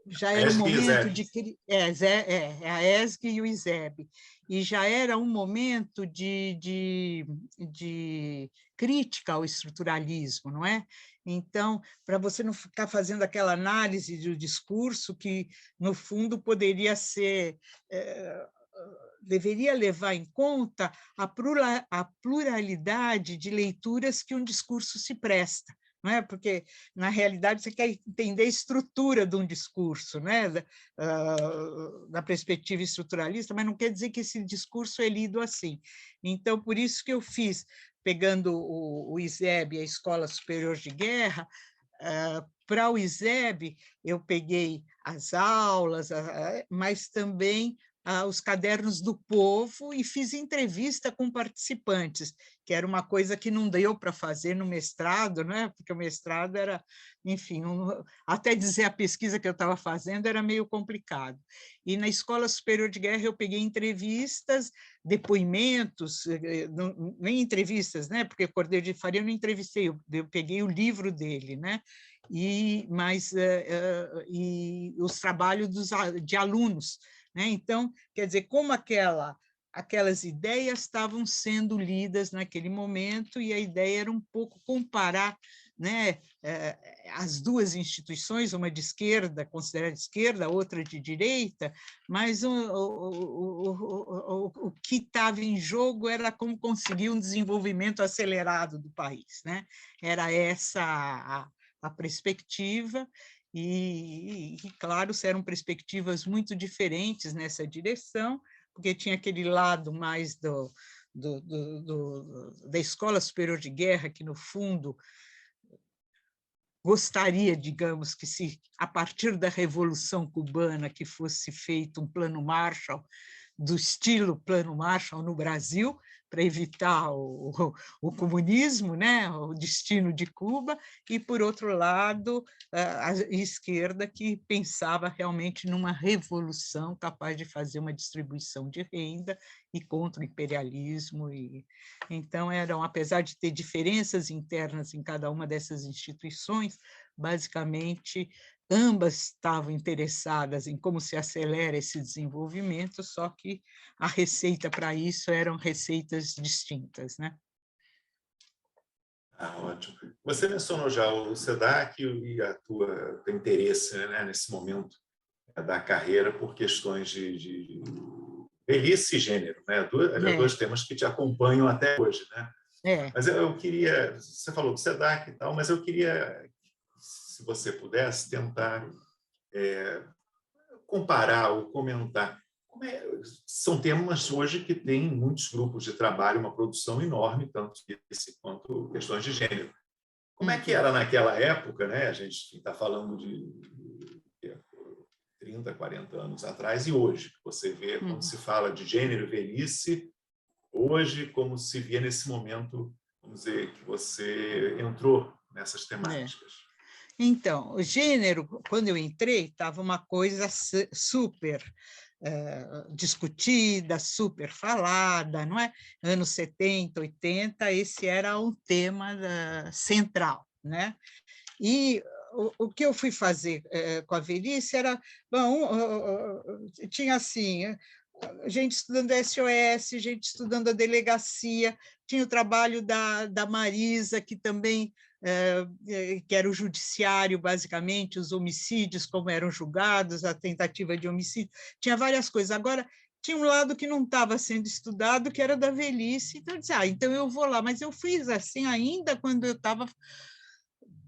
já era um ESG e momento ISEB. de... a ESG e o ISEB, e já era um momento de crítica ao estruturalismo, não é? Então, para você não ficar fazendo aquela análise do discurso que, no fundo, poderia ser... deveria levar em conta a pluralidade de leituras que um discurso se presta, não é? Porque, na realidade, você quer entender a estrutura de um discurso, né? Da perspectiva estruturalista, mas não quer dizer que esse discurso é lido assim. Então, por isso que eu fiz, pegando o ISEB, a Escola Superior de Guerra, para o ISEB, eu peguei as aulas, mas também os cadernos do povo e fiz entrevista com participantes, que era uma coisa que não deu para fazer no mestrado, né? Porque o mestrado era, enfim, até dizer a pesquisa que eu estava fazendo era meio complicado. E na Escola Superior de Guerra eu peguei entrevistas, depoimentos, nem entrevistas, né? Porque Cordeiro de Faria eu não entrevistei, eu peguei o livro dele, né? E os trabalhos de alunos, né? Então, quer dizer, como aquelas ideias estavam sendo lidas naquele momento, e a ideia era um pouco comparar, né, as duas instituições, uma de esquerda, considerada de esquerda, outra de direita, mas o que estava em jogo era como conseguir um desenvolvimento acelerado do país, né? Era essa a perspectiva, claro, eram perspectivas muito diferentes nessa direção, porque tinha aquele lado mais da Escola Superior de Guerra, que, no fundo, gostaria, digamos, que se, a partir da Revolução Cubana, que fosse feito um plano Marshall, do estilo plano Marshall no Brasil, para evitar o comunismo, né, o destino de Cuba, e, por outro lado, a esquerda, que pensava realmente numa revolução capaz de fazer uma distribuição de renda e contra o imperialismo. Então, apesar de ter diferenças internas em cada uma dessas instituições, basicamente, ambas estavam interessadas em como se acelera esse desenvolvimento, só que a receita para isso eram receitas distintas, né? Ótimo. Você mencionou já o SEDAC e a tua teu interesse, né, nesse momento da carreira por questões de velhice e gênero, né? Dois temas que te acompanham até hoje, né? Mas eu queria, você falou do SEDAC e tal, mas eu queria, se você pudesse, tentar comparar ou comentar. São temas hoje que têm muitos grupos de trabalho, uma produção enorme, tanto esse quanto questões de gênero. Como é que era naquela época, né? A gente está falando de 30, 40 anos atrás, e hoje, que você vê quando se fala de gênero e velhice, hoje, como se via nesse momento, vamos dizer, que você entrou nessas temáticas. Então, o gênero, quando eu entrei, estava uma coisa super discutida, super falada, não é? Anos 70, 80, esse era um tema central, né? E o que eu fui fazer com a velhice era, bom, tinha assim, gente estudando SOS, gente estudando a delegacia, tinha o trabalho da Marisa, que também que era o judiciário, basicamente, os homicídios, como eram julgados, a tentativa de homicídio, tinha várias coisas. Agora, tinha um lado que não estava sendo estudado, que era da velhice, então eu disse, então eu vou lá, mas eu fiz assim ainda quando eu estava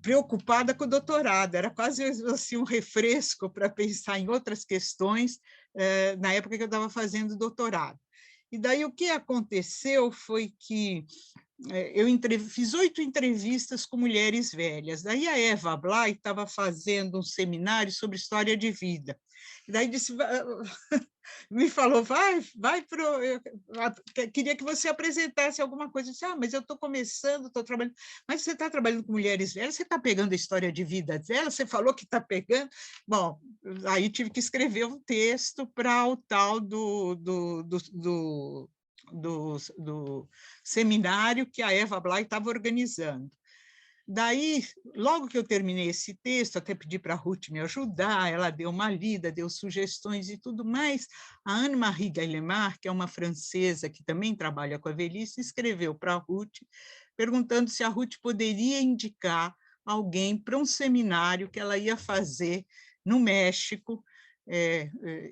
preocupada com o doutorado, era quase assim, um refresco para pensar em outras questões na época que eu estava fazendo doutorado. E daí o que aconteceu foi que eu fiz 8 entrevistas com mulheres velhas. Daí a Eva Blay estava fazendo um seminário sobre história de vida. E daí disse, me falou, vai queria que você apresentasse alguma coisa. Eu disse, mas eu estou começando, estou trabalhando. Mas você está trabalhando com mulheres velhas, você está pegando a história de vida delas, você falou que está pegando. Bom, aí tive que escrever um texto para o tal do seminário que a Eva Blay estava organizando. Daí, logo que eu terminei esse texto, até pedi para a Ruth me ajudar, ela deu uma lida, deu sugestões e tudo mais. A Anne-Marie Gallemard, que é uma francesa que também trabalha com a velhice, escreveu para a Ruth, perguntando se a Ruth poderia indicar alguém para um seminário que ela ia fazer no México,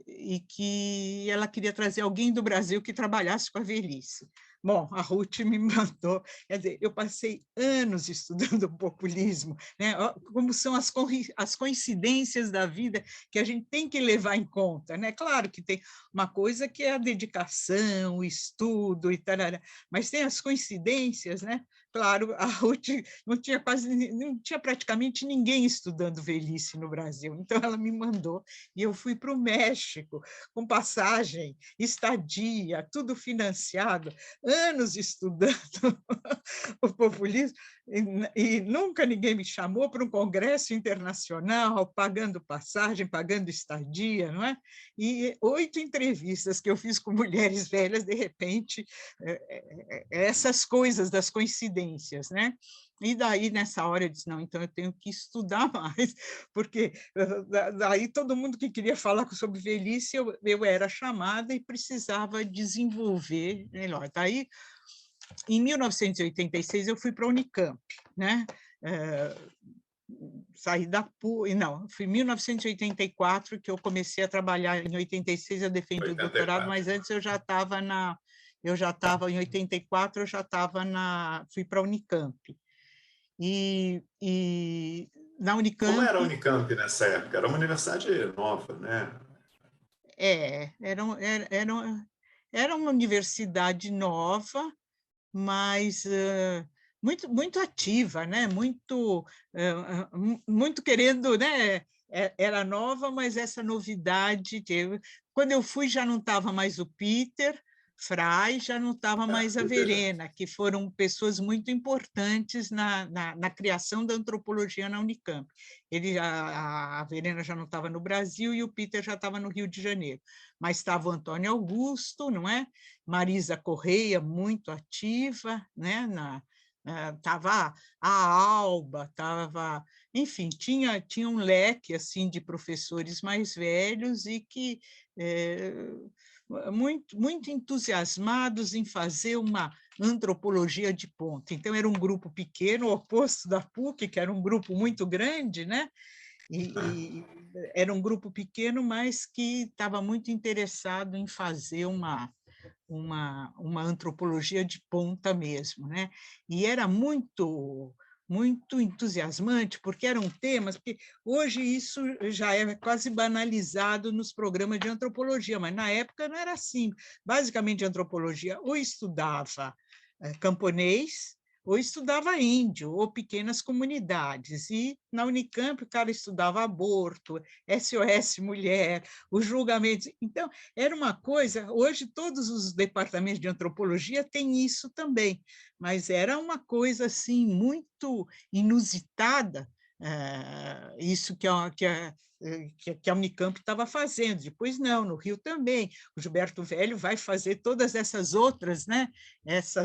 e que ela queria trazer alguém do Brasil que trabalhasse com a velhice. Bom, a Ruth me mandou, quer dizer, eu passei anos estudando populismo, né? Como são as coincidências da vida que a gente tem que levar em conta, né? Claro que tem uma coisa que é a dedicação, o estudo e tal, mas tem as coincidências, né? Claro, a Ruth não tinha praticamente ninguém estudando velhice no Brasil, então ela me mandou e eu fui para o México com passagem, estadia, tudo financiado, anos estudando o populismo e nunca ninguém me chamou para um congresso internacional, pagando passagem, pagando estadia, não é? E 8 entrevistas que eu fiz com mulheres velhas, de repente, essas coisas das coincidências, né? E daí, nessa hora, eu disse, não, então eu tenho que estudar mais, porque daí todo mundo que queria falar sobre velhice, eu era chamada e precisava desenvolver melhor. Daí, em 1986, eu fui para a Unicamp, né? Saí da PUC, não, foi em 1984 que eu comecei a trabalhar, em 86 eu defendi 84. O doutorado, mas antes eu já estava em 84, fui para a Unicamp. E na Unicamp... Como era a Unicamp nessa época? Era uma universidade nova, né? Era uma universidade nova, mas muito, muito ativa, né? Muito querendo, né? Era nova, mas essa novidade... Quando eu fui, já não estava mais o Peter Frey, já não estava mais a Verena, que foram pessoas muito importantes na criação da antropologia na Unicamp. A Verena já não estava no Brasil e o Peter já estava no Rio de Janeiro. Mas estava o Antônio Augusto, não é? Marisa Correia, muito ativa, né? Estava a Alba, enfim, tinha um leque assim de professores mais velhos e que muito entusiasmados em fazer uma antropologia de ponta. Então, era um grupo pequeno, o oposto da PUC, que era um grupo muito grande, né? E era um grupo pequeno, mas que estava muito interessado em fazer uma antropologia de ponta mesmo, né? E era muito entusiasmante, porque eram temas, porque hoje isso já é quase banalizado nos programas de antropologia, mas na época não era assim. Basicamente, a antropologia ou estudava camponês, ou estudava índio, ou pequenas comunidades. E na Unicamp o cara estudava aborto, SOS Mulher, os julgamentos. Então, era uma coisa... Hoje, todos os departamentos de antropologia têm isso também, mas era uma coisa assim muito inusitada, isso que a Unicamp estava fazendo. Depois, não, no Rio também. O Gilberto Velho vai fazer todas essas outras, né? Essa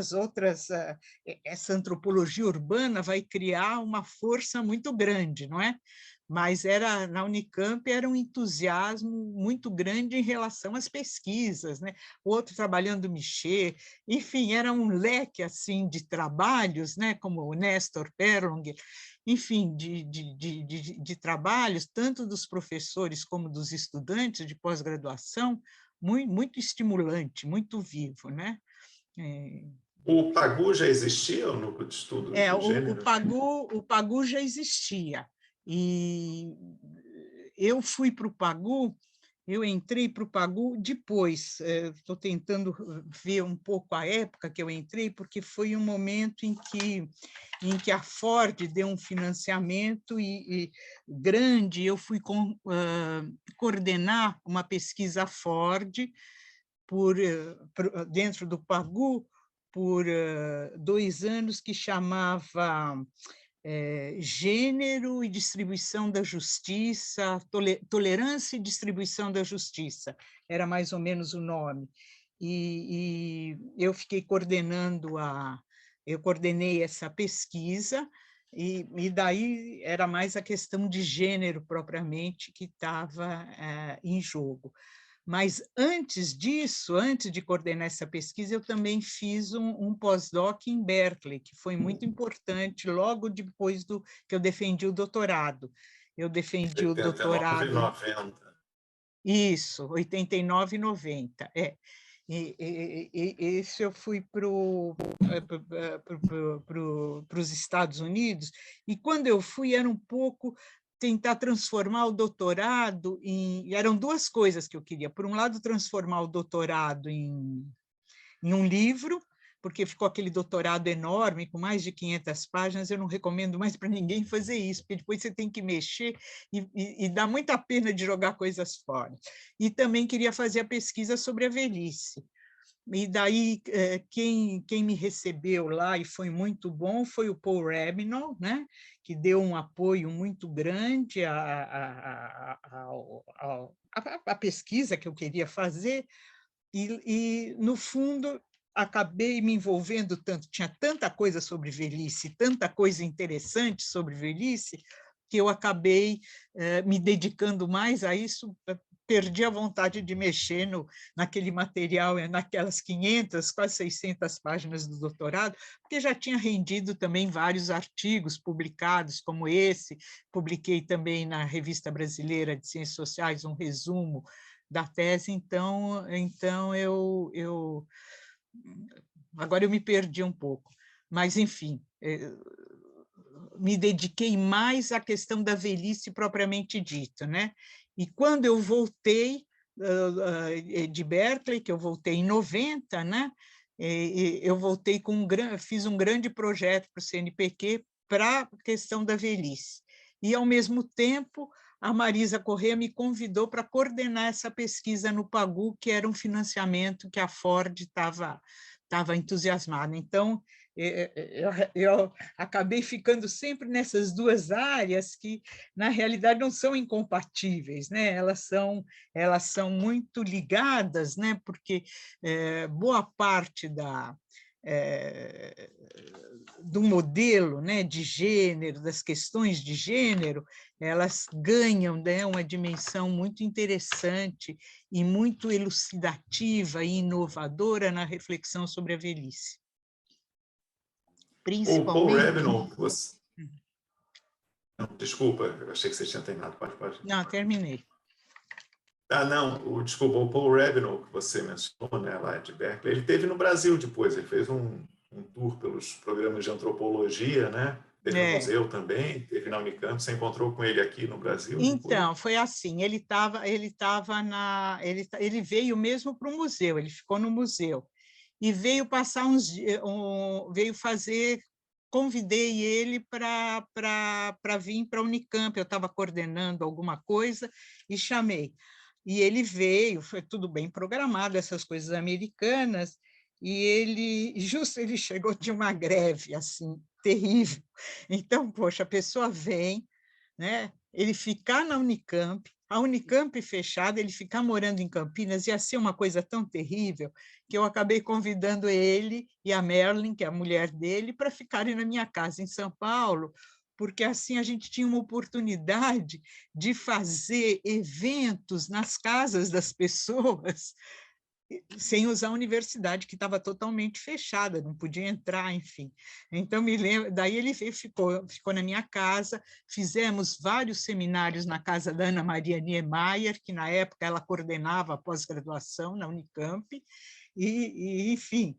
antropologia urbana vai criar uma força muito grande, não é? Mas na Unicamp era um entusiasmo muito grande em relação às pesquisas, né? Outro trabalhando Michê, enfim, era um leque assim de trabalhos, né? Como o Nestor Perlonger, enfim, de trabalhos, tanto dos professores como dos estudantes de pós-graduação, muito estimulante, muito vivo, né? O PAGU já existia, o Núcleo de Estudos de O Gênero? PAGU já existia, e eu fui para o PAGU, eu entrei para o PAGU depois, estou tentando ver um pouco a época que eu entrei, porque foi um momento em que a Ford deu um financiamento grande, eu fui coordenar uma pesquisa Ford dentro do PAGU por 2 anos, que chamava Gênero e Distribuição da Justiça, Tolerância e Distribuição da Justiça, era mais ou menos o nome. E eu fiquei eu coordenei essa pesquisa, e daí era mais a questão de gênero propriamente que estava em jogo. Mas antes disso, antes de coordenar essa pesquisa, eu também fiz um pós-doc em Berkeley, que foi muito importante, logo depois que eu defendi o doutorado. Eu defendi o 89 e doutorado... 90. Isso, 89 e 90, esse eu fui para os Estados Unidos, e quando eu fui era um pouco tentar transformar o doutorado eram 2 coisas que eu queria. Por um lado, transformar o doutorado em um livro, porque ficou aquele doutorado enorme, com mais de 500 páginas, eu não recomendo mais para ninguém fazer isso, porque depois você tem que mexer e dá muita pena de jogar coisas fora. E também queria fazer a pesquisa sobre a velhice. E daí, quem me recebeu lá, e foi muito bom, foi o Paul Rabinow, né? Que deu um apoio muito grande à pesquisa que eu queria fazer, e no fundo, acabei me envolvendo tanto, tinha tanta coisa sobre velhice, tanta coisa interessante sobre velhice, que eu acabei me dedicando mais a isso, perdi a vontade de mexer naquele material, naquelas 500, quase 600 páginas do doutorado, porque já tinha rendido também vários artigos publicados, como esse, publiquei também na Revista Brasileira de Ciências Sociais um resumo da tese, então agora eu me perdi um pouco, mas, enfim, me dediquei mais à questão da velhice propriamente dita, né? E quando eu voltei de Berkeley, que eu voltei em 90, né? Eu voltei fiz um grande projeto para o CNPq para a questão da velhice. E, ao mesmo tempo, a Marisa Corrêa me convidou para coordenar essa pesquisa no PAGU, que era um financiamento que a Ford estava entusiasmada. Então, eu acabei ficando sempre nessas 2 áreas que, na realidade, não são incompatíveis, né? Elas são muito ligadas, né? Porque boa parte do modelo, né, de gênero, das questões de gênero, elas ganham, né, uma dimensão muito interessante e muito elucidativa e inovadora na reflexão sobre a velhice. O Paul Principalmente... Rabinow, você... Não, desculpa, eu achei que você tinha terminado. Pode. Não, terminei. Não, desculpa, o Paul Rabinow, que você mencionou, né, lá de Berkeley, ele esteve no Brasil depois, ele fez um tour pelos programas de antropologia, né? Teve no museu também, teve na Unicamp. Você encontrou com ele aqui no Brasil depois? Então, foi assim, ele veio mesmo para o museu, ele ficou no museu, e veio passar veio fazer, convidei ele para vir para a Unicamp, eu estava coordenando alguma coisa e chamei. E ele veio, foi tudo bem programado, essas coisas americanas, e ele chegou de uma greve, assim, terrível. Então, poxa, a pessoa vem, né? Ele ficar na Unicamp, a Unicamp fechada, ele ficar morando em Campinas, ia ser uma coisa tão terrível que eu acabei convidando ele e a Merlin, que é a mulher dele, para ficarem na minha casa em São Paulo, porque assim a gente tinha uma oportunidade de fazer eventos nas casas das pessoas sem usar a universidade, que estava totalmente fechada, não podia entrar, enfim. Então, me lembro, daí ele ficou na minha casa, fizemos vários seminários na casa da Ana Maria Niemeyer, que na época ela coordenava a pós-graduação na Unicamp, enfim,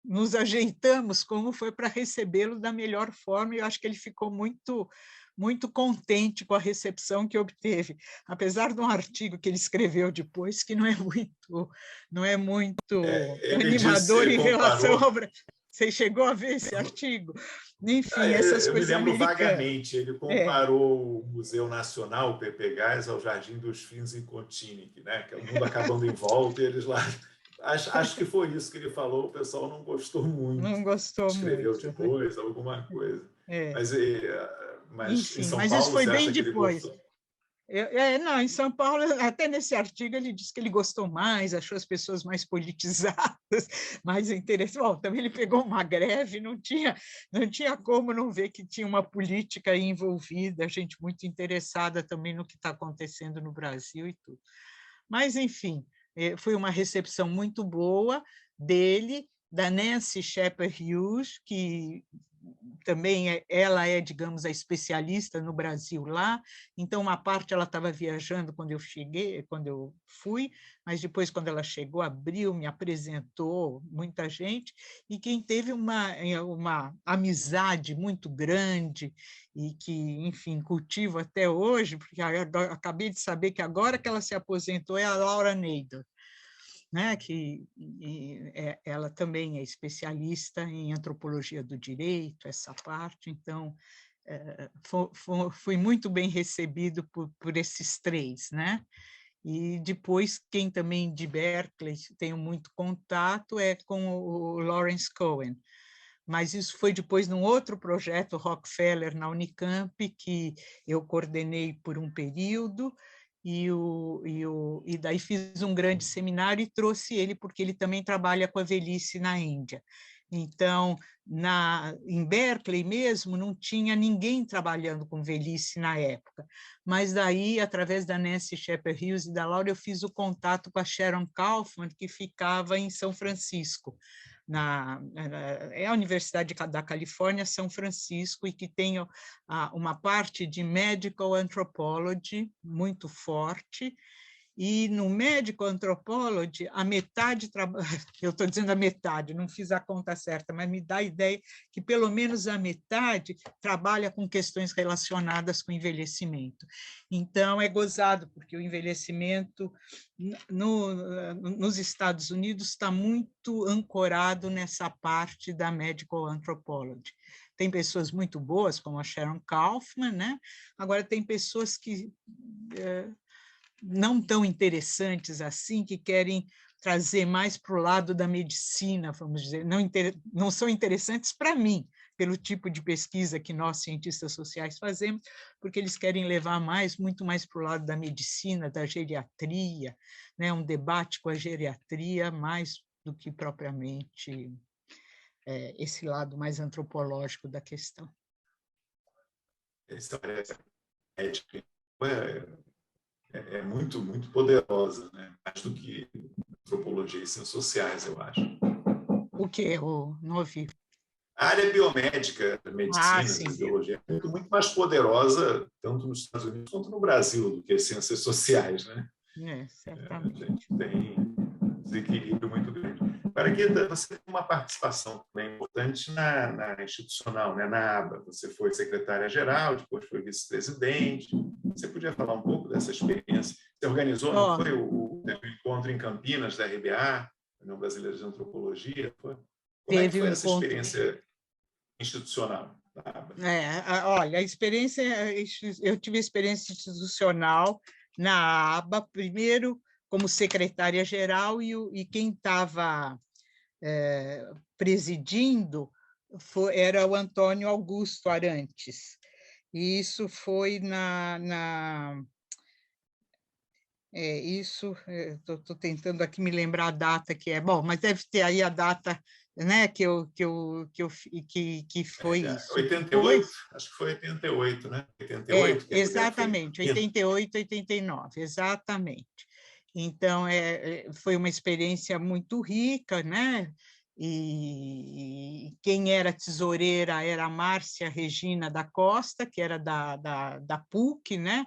nos ajeitamos como foi para recebê-lo da melhor forma, e eu acho que ele ficou muito contente com a recepção que obteve, apesar de um artigo que ele escreveu depois, que não é muito Ele disse, animador ele em relação comparou. ao Brasil. Você chegou a ver esse artigo? Enfim, essas Eu me coisas lembro americanas. vagamente, ele É, comparou o Museu Nacional, o Pepe Gás, ao Jardim dos Fins em Continic, né? Que é o mundo acabando em volta, e eles lá... Acho que foi isso que ele falou, o pessoal não gostou muito. não gostou Escreveu muito, né? depois alguma coisa. É, Mas em enfim, São mas isso Paulo, foi você bem acha que ele depois. gostou? Não, em São Paulo, até nesse artigo, ele disse que ele gostou mais, achou as pessoas mais politizadas, mais interessantes. Bom, também ele pegou uma greve, não tinha como não ver que tinha uma política aí envolvida, gente muito interessada também no que está acontecendo no Brasil e tudo. Mas, enfim, foi uma recepção muito boa dele, da Nancy Shepherd Hughes, que também ela é, digamos, a especialista no Brasil lá, então uma parte ela estava viajando quando eu fui, mas depois quando ela chegou, abriu, me apresentou muita gente, e quem teve uma amizade muito grande e que, enfim, cultivo até hoje, porque acabei de saber que agora que ela se aposentou é a Laura Nader, né, ela também é especialista em antropologia do direito, essa parte, então fui muito bem recebido por esses três, né? E depois, quem também de Berkeley tenho muito contato é com o Lawrence Cohen, mas isso foi depois num outro projeto, Rockefeller, na Unicamp, que eu coordenei por um período, e daí fiz um grande seminário e trouxe ele, porque ele também trabalha com a velhice na Índia. Então, em Berkeley mesmo, não tinha ninguém trabalhando com velhice na época, mas daí, através da Nancy Shepherd Hughes e da Laura, eu fiz o contato com a Sharon Kaufman, que ficava em São Francisco, é a Universidade da Califórnia, São Francisco, e que tem uma parte de Medical Anthropology muito forte, e no Medical Anthropology, a metade, eu estou dizendo a metade, não fiz a conta certa, mas me dá a ideia que pelo menos a metade trabalha com questões relacionadas com envelhecimento. Então, é gozado, porque o envelhecimento nos Estados Unidos está muito ancorado nessa parte da Medical Anthropology. Tem pessoas muito boas, como a Sharon Kaufman, né? Agora, tem pessoas que não tão interessantes assim, que querem trazer mais para o lado da medicina, vamos dizer, não são interessantes para mim, pelo tipo de pesquisa que nós, cientistas sociais, fazemos, porque eles querem levar muito mais para o lado da medicina, da geriatria, né? Um debate com a geriatria, mais do que propriamente esse lado mais antropológico da questão. Essa ética é muito, muito poderosa, né? Mais do que antropologia e ciências sociais, eu acho. O que? Não ouvi. A área biomédica, medicina, biologia, é muito mais poderosa, tanto nos Estados Unidos quanto no Brasil, do que as ciências sociais, né? Certamente. A gente tem um desequilíbrio muito grande. Paraquita, você tem uma participação também importante na institucional, né? Na ABA. Você foi secretária-geral, depois foi vice-presidente. Você podia falar um pouco dessa experiência? Você organizou, não foi o encontro em Campinas da RBA, União Brasileira de Antropologia? Como é que foi essa experiência institucional da ABA? Olha, eu tive experiência institucional na ABA, primeiro como secretária-geral, e quem estava presidindo era o Antônio Augusto Arantes. E isso foi isso, estou tentando aqui me lembrar a data que é, bom, mas deve ter aí a data, né, que foi isso. 88, acho que foi 88, né? 88, que a mulher foi exatamente, 88, 89, exatamente. Então, foi uma experiência muito rica, né? E quem era tesoureira era a Márcia Regina da Costa, que era da PUC, né?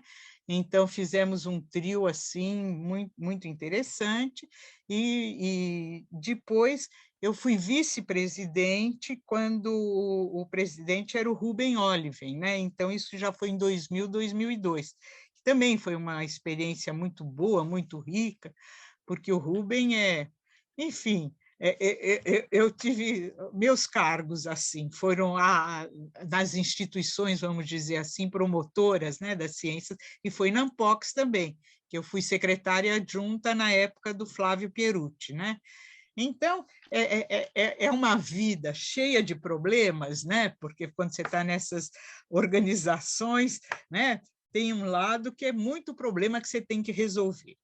Então, fizemos um trio assim muito, muito interessante, e depois eu fui vice-presidente quando o presidente era o Rubem Oliven, né? Então, isso já foi em 2000, 2002. Também foi uma experiência muito boa, muito rica, porque o Rubem enfim, eu tive meus cargos assim, foram nas instituições, vamos dizer assim, promotoras, né, das ciências, e foi na Ampox também, que eu fui secretária adjunta na época do Flávio Pierucci, né? Então, é uma vida cheia de problemas, né? Porque quando você está nessas organizações, né, tem um lado que é muito problema que você tem que resolver.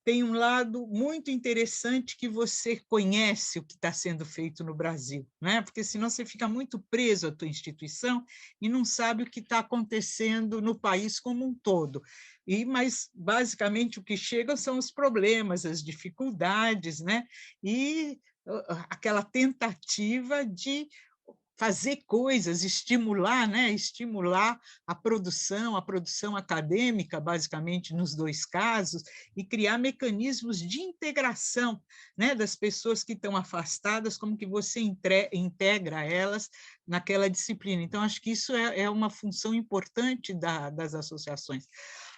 Tem um lado muito interessante que você conhece o que está sendo feito no Brasil, né? Porque senão você fica muito preso à tua instituição e não sabe o que está acontecendo no país como um todo. Mas, basicamente, o que chega são os problemas, as dificuldades, né? E aquela tentativa de fazer coisas, estimular, né? Estimular a produção acadêmica, basicamente nos dois casos, e criar mecanismos de integração, né? Das pessoas que estão afastadas, como que você integra elas naquela disciplina. Então, acho que isso é uma função importante das associações.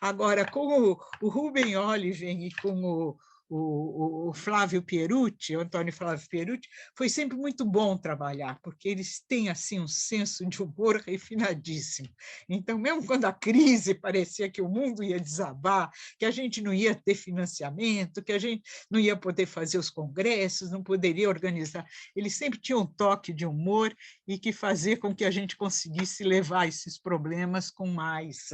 Agora, com o Rubem Oliven e com o Flávio Pierucci, o Antônio Flávio Pierucci, foi sempre muito bom trabalhar, porque eles têm assim um senso de humor refinadíssimo. Então, mesmo quando a crise parecia que o mundo ia desabar, que a gente não ia ter financiamento, que a gente não ia poder fazer os congressos, não poderia organizar, eles sempre tinham um toque de humor e que fazia com que a gente conseguisse levar esses problemas com mais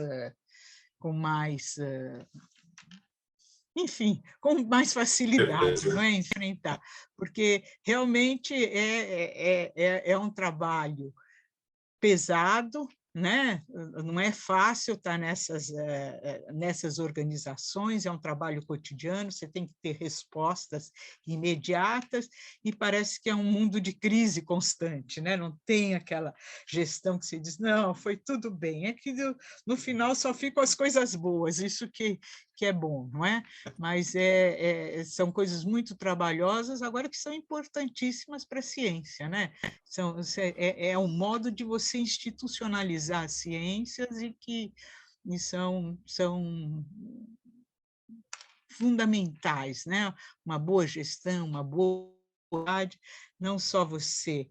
enfim, com mais facilidade, não é? Enfrentar, porque realmente é um trabalho pesado, né? Não é fácil estar nessas organizações, é um trabalho cotidiano, você tem que ter respostas imediatas, e parece que é um mundo de crise constante, né? Não tem aquela gestão que se diz, não, foi tudo bem, é que no final só ficam as coisas boas, isso que é bom, não é? Mas são coisas muito trabalhosas, agora que são importantíssimas para a ciência, né? É um modo de você institucionalizar as ciências e são fundamentais, né? Uma boa gestão, uma boa qualidade, não só você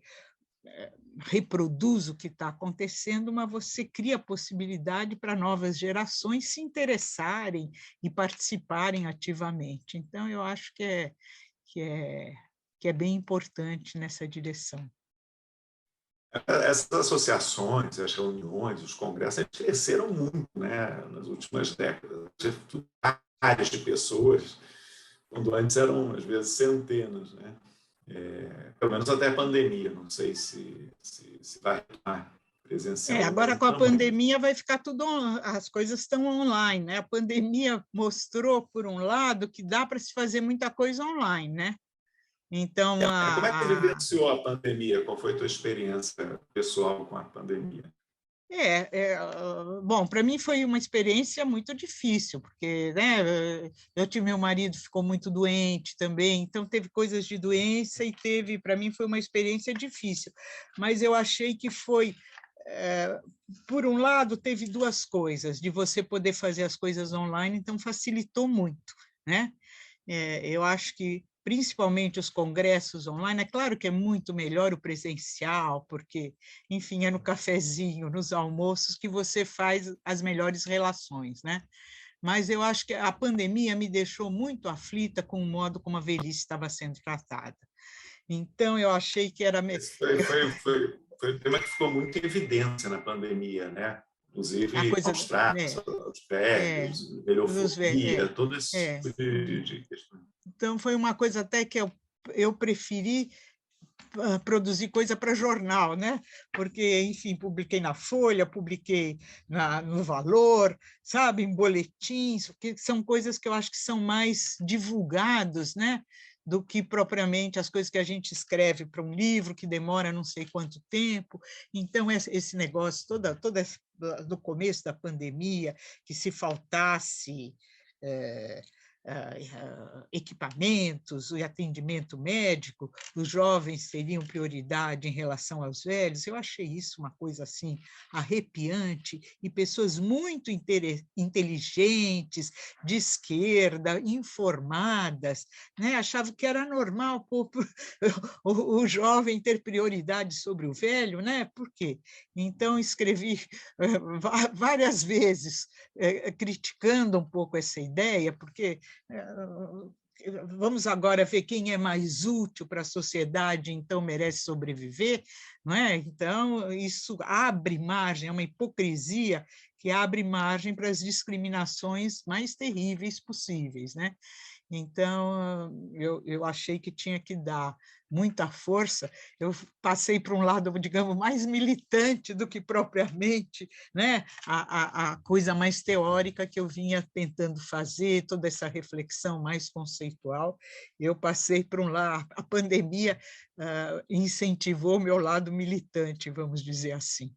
reproduz o que está acontecendo, mas você cria possibilidade para novas gerações se interessarem e participarem ativamente. Então, eu acho que é bem importante nessa direção. Essas associações, as reuniões, os congressos, eles cresceram muito, né, nas últimas décadas. Milhares de pessoas, quando antes eram, às vezes, centenas, né? Pelo menos até a pandemia, não sei se vai retomar presencial. Agora com a pandemia vai ficar tudo, as coisas estão online, né? A pandemia mostrou, por um lado, que dá para se fazer muita coisa online, né? Então, como é que você vivenciou a pandemia? Qual foi a tua experiência pessoal com a pandemia? Bom, para mim foi uma experiência muito difícil, porque, né, meu marido ficou muito doente também, então teve coisas de doença e para mim foi uma experiência difícil, mas eu achei que foi, por um lado, teve duas coisas, de você poder fazer as coisas online, então facilitou muito, né? Eu acho que principalmente os congressos online, é claro que é muito melhor o presencial, porque, enfim, é no cafezinho, nos almoços que você faz as melhores relações, né? Mas eu acho que a pandemia me deixou muito aflita com o modo como a velhice estava sendo tratada. Então, eu achei que era... foi um tema que ficou muito em evidência na pandemia, né? A Inclusive coisa aos tratos, é, aos é, velhos, dos velhofobia, todo esse é. tipo de questão. Então foi uma coisa até que eu preferi produzir coisa para jornal, né? Porque, enfim, publiquei na Folha, publiquei no Valor, sabe, em boletins, que são coisas que eu acho que são mais divulgados, né? Do que propriamente as coisas que a gente escreve para um livro que demora não sei quanto tempo. Então, esse negócio, toda do começo da pandemia, que se faltasse equipamentos e atendimento médico, os jovens teriam prioridade em relação aos velhos. Eu achei isso uma coisa assim arrepiante, e pessoas muito inteligentes, de esquerda, informadas, né? Achavam que era normal o jovem ter prioridade sobre o velho, né? Por quê? Então, escrevi várias vezes criticando um pouco essa ideia, porque vamos agora ver quem é mais útil para a sociedade, então merece sobreviver, não é? Então, isso abre margem, é uma hipocrisia que abre margem para as discriminações mais terríveis possíveis, né? Então, eu achei que tinha que dar muita força. Eu passei para um lado, digamos, mais militante do que propriamente, né? A coisa mais teórica que eu vinha tentando fazer, toda essa reflexão mais conceitual. Eu passei para um lado, a pandemia incentivou o meu lado militante, vamos dizer assim.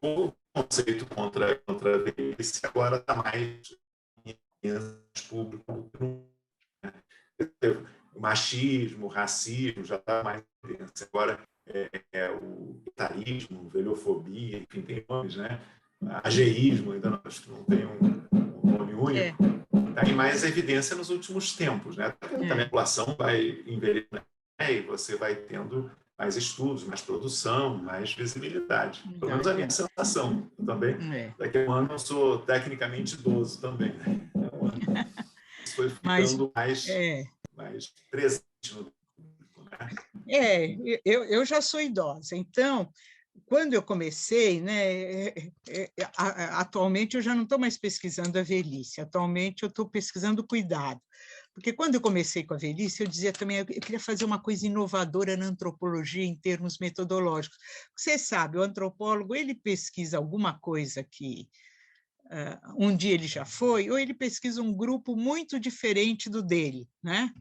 O conceito contra a velhice agora está mais público, né? O machismo, o racismo já está mais evidência. Agora, o etarismo, velhofobia, enfim, tem nomes, né? Ageísmo, ainda não, acho que não tem um nome único, está em mais evidência nos últimos tempos, né? Também a população vai envelhecendo, né? E você vai tendo mais estudos, mais produção, mais visibilidade. Pelo menos a minha sensação. Eu também, daqui a um ano, eu sou tecnicamente idoso também, né? Isso foi ficando mais presente no público, né? Eu já sou idosa, então, quando eu comecei, né, atualmente eu já não estou mais pesquisando a velhice, atualmente eu estou pesquisando o cuidado. Porque quando eu comecei com a velhice, eu dizia também, eu queria fazer uma coisa inovadora na antropologia em termos metodológicos. Você sabe, o antropólogo, ele pesquisa alguma coisa que um dia ele já foi, ou ele pesquisa um grupo muito diferente do dele, né?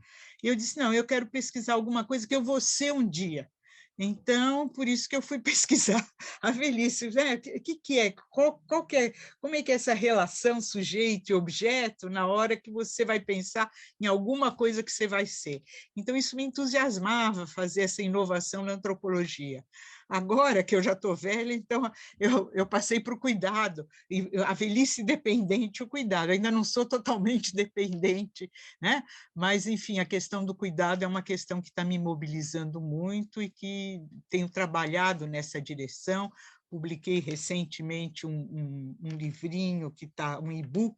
E eu disse, não, eu quero pesquisar alguma coisa que eu vou ser um dia. Então, por isso que eu fui pesquisar a velhice, né? O que é? Qual que é? Como é que é essa relação sujeito e objeto na hora que você vai pensar em alguma coisa que você vai ser? Então, isso me entusiasmava fazer essa inovação na antropologia. Agora que eu já estou velha, então eu passei para o cuidado, e a velhice dependente, o cuidado. Eu ainda não sou totalmente dependente, né? Mas, enfim, a questão do cuidado é uma questão que está me mobilizando muito e que tenho trabalhado nessa direção. Publiquei recentemente um livrinho, um e-book,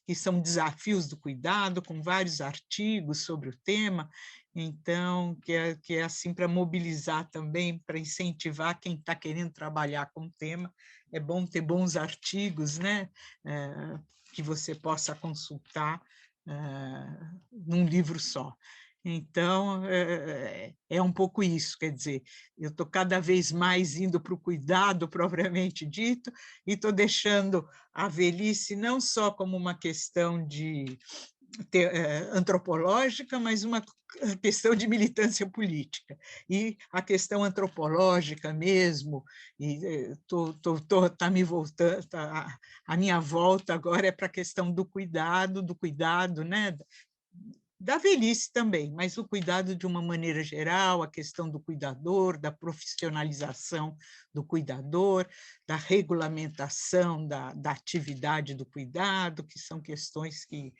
que são desafios do cuidado, com vários artigos sobre o tema. Então, que é assim para mobilizar também, para incentivar quem está querendo trabalhar com o tema. É bom ter bons artigos, né? Que você possa consultar num livro só. Então, é um pouco isso, quer dizer, eu estou cada vez mais indo para o cuidado propriamente dito, e estou deixando a velhice não só como uma questão antropológica, mas uma questão de militância política. E a questão antropológica mesmo, está me voltando, a minha volta agora é para a questão do cuidado, né? Da velhice também, mas o cuidado de uma maneira geral, a questão do cuidador, da profissionalização do cuidador, da regulamentação da atividade do cuidado, que são questões que,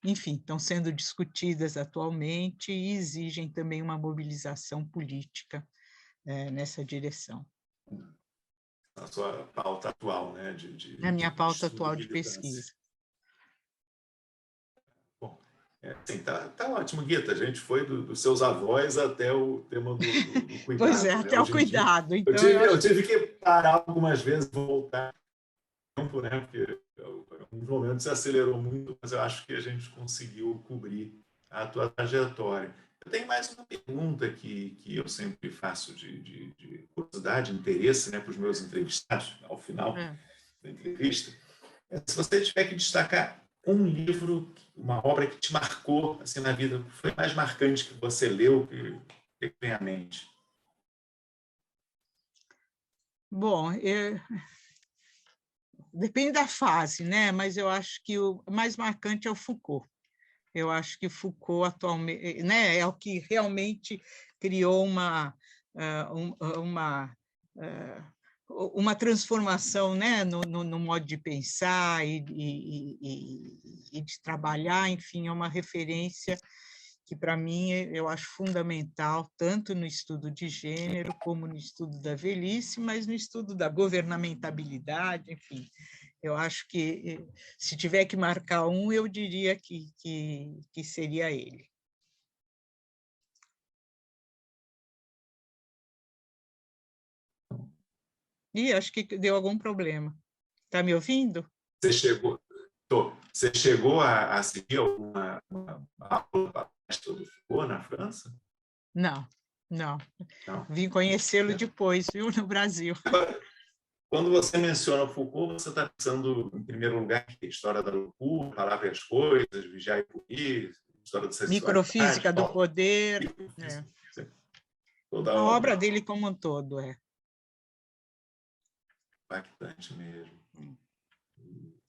enfim, estão sendo discutidas atualmente e exigem também uma mobilização política nessa direção. A sua pauta atual, né? Na minha pauta estudo atual e de militância. pesquisa. Bom, Assim, tá ótimo, Guita. A gente foi dos seus avós até o tema do Pois é, cuidado, né? até o Hoje em dia, cuidado. Então, eu eu acho tive que parar algumas vezes, voltar no tempo, né? Porque em alguns momentos se acelerou muito, mas eu acho que a gente conseguiu cobrir a tua trajetória. Eu tenho mais uma pergunta que eu sempre faço de curiosidade, interesse, né, para os meus entrevistados, ao final é. da entrevista. Se você tiver que destacar um livro, uma obra que te marcou assim na vida, o que foi mais marcante que você leu, que vem à mente? Bom, depende da fase, né? Mas eu acho que o mais marcante é o Foucault. Eu acho que Foucault atualmente, né, é o que realmente criou uma transformação, né, no modo de pensar e de trabalhar. Enfim, é uma referência que, para mim, eu acho fundamental, tanto no estudo de gênero, como no estudo da velhice, mas no estudo da governamentabilidade, enfim. Eu acho que, se tiver que marcar um, eu diria que seria ele. Ih, acho que deu algum problema. Está me ouvindo? Você chegou, você chegou a seguir alguma aula palestra do Foucault na França? Não, não. Não. Vim conhecê-lo depois, viu, no Brasil. Quando você menciona Foucault, você está pensando, em primeiro lugar, que história da loucura, palavra e as coisas, vigiar e punir, história da sexualidade, Microfísica do poder. É. Toda A obra obra dele como um todo, é. impactante mesmo.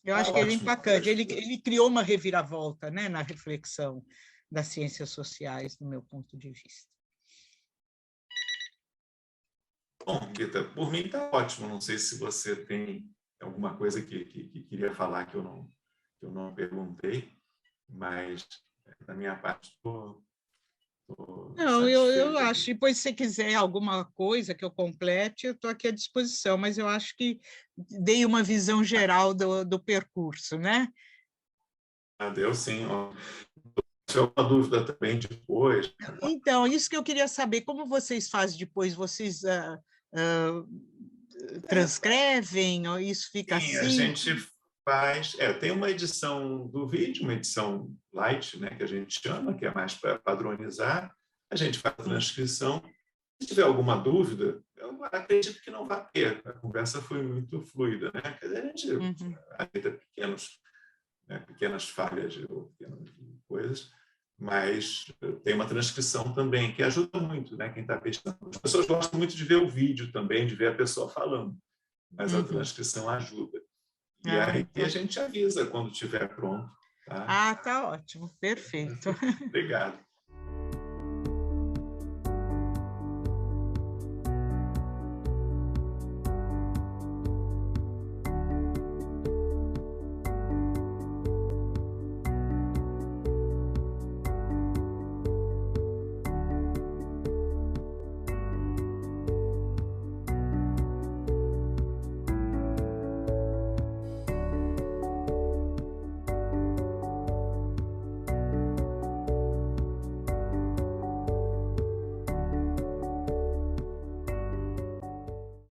Eu acho que ele é Ótimo. impactante. Ele criou uma reviravolta, né, na reflexão das ciências sociais, do meu ponto de vista. Bom, Guita, por mim está ótimo. Não sei se você tem alguma coisa que queria falar que eu não perguntei, mas da minha parte estou Não, eu satisfeito acho. aqui. Depois, se você quiser alguma coisa que eu complete, eu estou aqui à disposição, mas eu acho que dei uma visão geral do percurso, né? Deu sim. Se tiver uma dúvida também depois. Então, isso que eu queria saber, como vocês fazem depois? Vocês transcrevem, ou isso fica Sim, a assim? gente faz. Tem uma edição do vídeo, uma edição light, né, que a gente chama, que é mais para padronizar. A gente faz a transcrição. Se tiver alguma dúvida, eu acredito que não vai ter. A conversa foi muito fluida, né? Quer dizer, a gente aceita pequenas falhas ou pequenas coisas, mas tem uma transcrição também que ajuda muito, né? Quem está pesquisando. As pessoas gostam muito de ver o vídeo também, de ver a pessoa falando, mas a transcrição ajuda. E aí a Então. gente avisa quando estiver pronto. Tá? Ah, tá ótimo, perfeito. Obrigado.